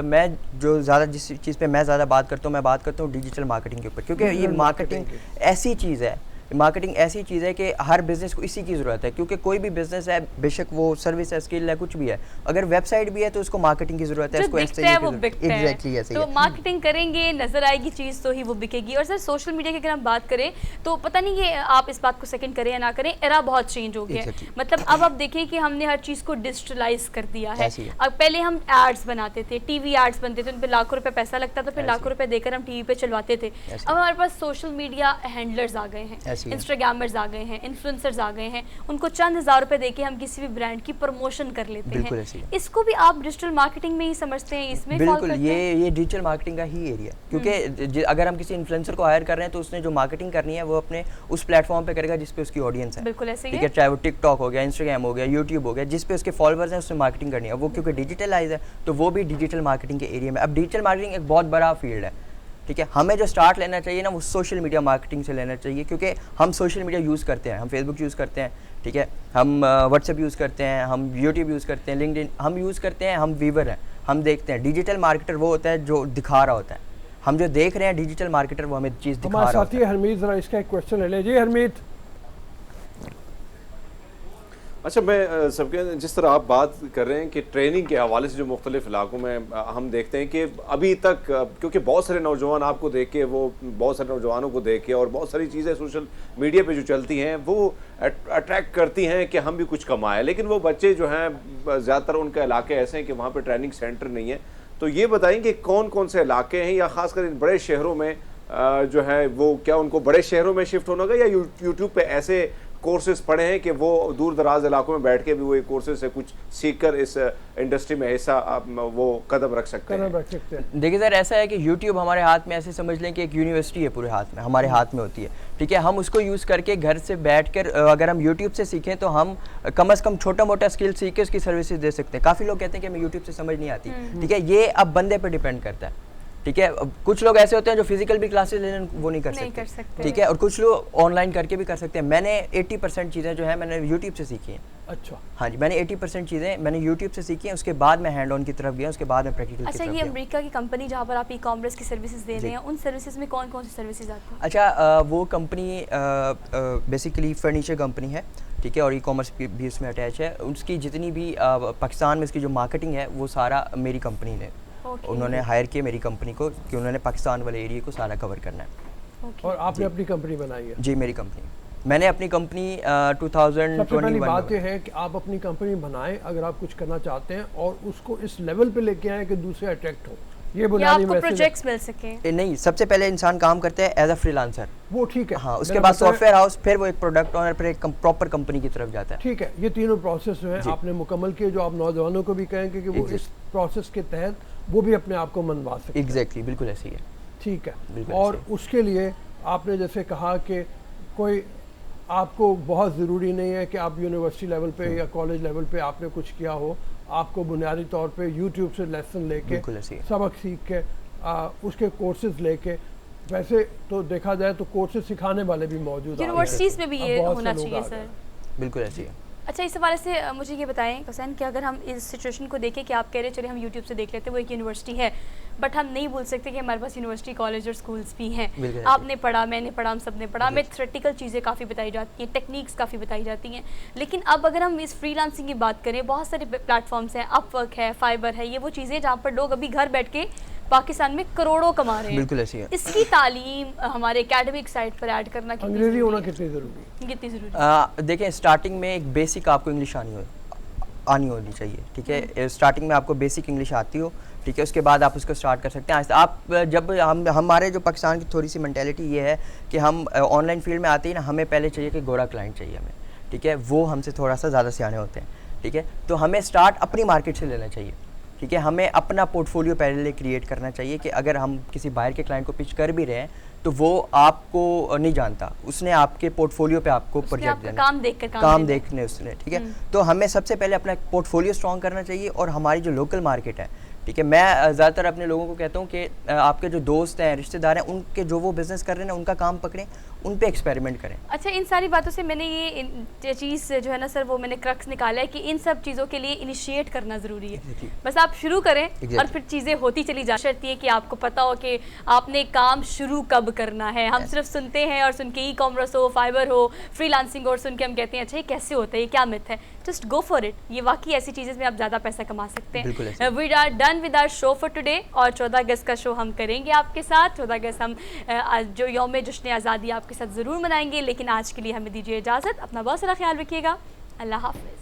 मैं जो ज़्यादा जिस चीज़ पे मैं ज़्यादा बात करता हूँ, मैं बात करता हूँ डिजिटल मार्केटिंग के ऊपर, क्योंकि ये मार्केटिंग ऐसी चीज़ है, मार्केटिंग ऐसी चीज़ है कि हर बिज़नेस को इसी की ज़रूरत है, क्योंकि कोई भी बिज़नेस है, बेशक वो सर्विस है, स्किल है, कुछ भी है, अगर वेबसाइट भी है तो उसको मार्केटिंग की ज़रूरत है। इसको एग्जैक्टली ऐसे तो मार्केटिंग करेंगे, नजर आएगी चीज़ तो ही वो बिकेगी। और सर, सोशल मीडिया की अगर हम बात करें तो पता नहीं ये आप इस बात को सेकंड करें या ना करें, एरा बहुत चेंज हो गया है। मतलब अब आप देखें कि हमने हर चीज़ को डिजिटलाइज कर दिया है। अब पहले हम एड्स बनाते थे, टीवी एड्स बनते थे, उन पर लाखों रुपए पैसा लगता था, फिर लाखों रुपए देकर हम टीवी पे चलवाते थे। अब हमारे पास सोशल मीडिया हैंडलर्स आ गए हैं, इंस्टाग्रामर्स आ गए हैं, इन्फ्लुएंसर्स आ गए हैं, उनको चंद हज़ार रुपए देके हम किसी भी ब्रांड की प्रमोशन कर लेते हैं। इसको भी आप डिजिटल मार्केटिंग में ही समझते हैं? इसमें बिल्कुल, ये डिजिटल मार्केटिंग का ही एरिया, क्योंकि अगर हम किसी इन्फ्लुएंसर को हायर कर रहे हैं तो उसने जो मार्केटिंग करनी है वो अपने उस प्लेटफॉर्म पे करेगा जिस पे उसकी ऑडियंस है। बिल्कुल ऐसे ही है, चाहे वो टिकटॉक हो गया, इंस्टाग्राम हो गया, यूट्यूब हो गया, जिस पे उसके फॉलोअर्स हैं उसमें मार्केटिंग करनी है। वो क्योंकि डिजिटलाइज है तो वो भी डिजिटल मार्केटिंग के एरिया में। अब डिजिटल मार्केटिंग एक बहुत बड़ा फील्ड है। ठीक है, हमें जो स्टार्ट लेना चाहिए ना वो सोशल मीडिया मार्केटिंग से लेना चाहिए, क्योंकि हम सोशल मीडिया यूज़ करते हैं, हम फेसबुक यूज़ करते हैं, ठीक है, हम व्हाट्सएप यूज़ करते हैं, हम यूट्यूब यूज़ करते हैं, लिंक्डइन हम यूज़ करते हैं, हम व्यूअर हैं, हम देखते हैं। डिजिटल मार्केटर वो होता है जो दिखा रहा होता है, हम जो देख रहे हैं डिजिटल मार्केटर वो हमें चीज़ दिखा रहा होता है। हरमीत, जरा इसका एक क्वेश्चन ले लीजिए। हरमीत, अच्छा, मैं सबके जिस तरह आप बात कर रहे हैं कि ट्रेनिंग के हवाले से जो मुख्तलिफ इलाकों में हम देखते हैं कि अभी तक, क्योंकि बहुत सारे नौजवान आपको देख के, वो बहुत सारे नौजवानों को देख के और बहुत सारी चीज़ें सोशल मीडिया पे जो चलती हैं वो अट्रैक्ट करती हैं कि हम भी कुछ कमाएं, लेकिन वो बच्चे जो हैं ज़्यादातर उनके इलाके ऐसे हैं कि वहाँ पर ट्रेनिंग सेंटर नहीं है। तो ये बताएं कि कौन कौन से इलाके हैं, या ख़ासकर इन बड़े शहरों में जो है वो क्या उनको बड़े शहरों में शिफ्ट होना होगा, या यूट्यूब पे ऐसे कोर्सेज पढ़े हैं कि वो दूर दराज इलाकों में बैठ के भी वो एक कोर्सेज से कुछ सीखकर इस इंडस्ट्री में ऐसा वो कदम रख सकते हैं? देखिए सर, ऐसा है कि YouTube हमारे हाथ में, ऐसे समझ लें कि एक यूनिवर्सिटी है पूरे हाथ में, हमारे हाथ में होती है। ठीक है, हम उसको यूज़ करके घर से बैठकर अगर हम YouTube से सीखें तो हम कम से कम छोटा मोटा स्किल सीख के उसकी सर्विसेज दे सकते हैं। काफ़ी लोग कहते हैं कि हमें YouTube से समझ नहीं आती। ठीक है, ये अब बंदे पर डिपेंड करता है। ठीक है, कुछ लोग ऐसे होते हैं जो फिजिकल भी क्लासेस लेने वो नहीं कर सकते। ठीक है, और कुछ लोग ऑनलाइन करके भी कर सकते हैं। मैंने 80% चीज़ें जो है मैंने यूट्यूब से सीखी हैं। अच्छा, हाँ जी, मैंने 80% चीज़ें मैंने यूट्यूब से सीखी हैं, उसके बाद मैं हैंड ऑन की तरफ गया, उसके बाद मैं प्रैक्टिकल की तरफ गया। अच्छा, ये अमेरिका की कंपनी जहाँ पर आप ई कॉमर्स की सर्विसेज दे रहे हैं, उन सर्विसेज में कौन कौन सी सर्विसेज आती हैं? अच्छा, वो कंपनी बेसिकली फर्नीचर कंपनी है। ठीक है, और ई कॉमर्स भी उसमें अटैच है। उसकी जितनी भी पाकिस्तान में इसकी जो मार्केटिंग है वो सारा मेरी कंपनी ने उन्होंने हायर किया मेरी कंपनी को कि उन्होंने पाकिस्तान वाले एरिया को सारा कवर करना है। और आपने अपनी कंपनी बनाई है? जी, मेरी कंपनी, मैंने अपनी कंपनी 2021 सबसे पहली बात यह है कि आप अपनी कंपनी बनाएं अगर आप कुछ करना चाहते हैं, और उसको इस लेवल पे लेके आए कि दूसरे अट्रैक्ट हो, ये बुनियादी आपको प्रोजेक्ट्स मिल सके। नहीं, सबसे पहले इंसान काम करते हैं एज अ फ्रीलांसर, वो ठीक है। हाँ, उसके बाद सॉफ्टवेयर हाउस, फिर वो एक प्रोडक्ट ऑनर, फिर एक प्रॉपर कंपनी की तरफ जाता है। ठीक है, ये तीनों प्रोसेस जो है आपने मुकम्मल किए, जो आप नौजवानों को भी कहेंगे कि वो इस प्रोसेस के तहत वो भी अपने आप को मनवा सकते हैं। एग्जैक्टली, बिल्कुल ऐसी है। ठीक है, और उसके लिए आपने जैसे कहा कि कोई आपको बहुत ज़रूरी नहीं है कि आप यूनिवर्सिटी लेवल पे या कॉलेज लेवल पे आपने कुछ किया हो, आपको बुनियादी तौर पे यूट्यूब से लेसन लेके सबक सीख के उसके कोर्सेज लेके, वैसे तो देखा जाए तो कोर्सेज सिखाने वाले भी मौजूद हैं यूनिवर्सिटीज़ में भी, ये होना चाहिए सर। बिल्कुल ऐसी है। अच्छा, इस हवाले से मुझे ये बताएं हुसैन कि अगर हम इस सिचुएशन को देखें कि आप कह रहे चलिए हम यूट्यूब से देख लेते हैं, वो एक यूनिवर्सिटी है, बट हम नहीं भूल सकते कि हमारे पास यूनिवर्सिटी, कॉलेज और स्कूल्स भी हैं। आपने पढ़ा, मैंने पढ़ा, हम सब ने पढ़ा, हमें थ्योरेटिकल चीज़ें काफ़ी बताई जाती हैं, टेक्निक्स काफ़ी बताई जाती हैं। लेकिन अब अगर हम इस फ्रीलांसिंग की बात करें, बहुत सारे प्लेटफॉर्म्स हैं, अपवर्क है, फाइबर है, ये वो चीज़ें जहाँ पर लोग अभी घर बैठ के पाकिस्तान में करोड़ों कमा रहे हैं। बिल्कुल ऐसी है। इसकी तालीम हमारे एकेडमिक साइट पर ऐड करना अंग्रेजी होना कितनी ज़रूरी है? कितनी ज़रूरी है? देखें, स्टार्टिंग में एक बेसिक आपको इंग्लिश आनी होनी चाहिए, ठीक है। स्टार्टिंग में आपको बेसिक इंग्लिश आती हो, ठीक है, उसके बाद आप उसको स्टार्ट कर सकते हैं। आप जब हमारे जो पाकिस्तान की थोड़ी सी मेंटालिटी ये है कि हम ऑनलाइन फील्ड में आते ही ना, हमें पहले चाहिए कि गोरा क्लाइंट चाहिए हमें, ठीक है, वो हमसे थोड़ा सा ज़्यादा सियाने होते हैं, ठीक है। तो हमें स्टार्ट अपनी मार्केट से लेना चाहिए, ठीक है। हमें अपना पोर्टफोलियो पहले क्रिएट करना चाहिए कि अगर हम किसी बाहर के क्लाइंट को पिच कर भी रहे हैं तो वो आपको नहीं जानता, उसने आपके पोर्टफोलियो पे आपको प्रोजेक्ट देना, काम देखने उसने, ठीक है। तो हमें सबसे पहले अपना पोर्टफोलियो स्ट्रॉन्ग करना चाहिए, और हमारी जो लोकल मार्केट है, ठीक है, मैं ज़्यादातर अपने लोगों को कहता हूँ कि आपके जो दोस्त हैं, रिश्तेदार हैं, उनके जो वो बिज़नेस कर रहे हैं उनका काम पकड़ें, उन पे एक्सपेरिमेंट करें। अच्छा, इन सारी बातों से मैंने ये चीज़ जो है ना सर, वो मैंने क्रक्स निकाला है कि इन सब चीज़ों के लिए इनिशिएट करना ज़रूरी है। बस आप शुरू करें और फिर चीज़ें होती चली जा सकती है कि आपको पता हो कि आपने काम शुरू कब करना है। हम सिर्फ सुनते हैं और सुन के ई कॉमर्स हो, फाइबर हो, फ्रीलांसिंग हो, और सुन के हम कहते हैं अच्छा ये कैसे होता है, ये क्या मिथ है। जस्ट गो फॉर इट, ये वाकई ऐसी चीज़ें में आप ज़्यादा पैसा कमा सकते हैं। We are done with our show for today, और 14 अगस्त का शो हम करेंगे आपके साथ। 14 अगस्त हम जो यौम जश्न आज़ादी आपके साथ ज़रूर मनाएंगे, लेकिन आज के लिए हमें दीजिए इजाज़त। अपना बहुत सारा ख्याल रखिएगा। अल्लाह हाफ़िज़।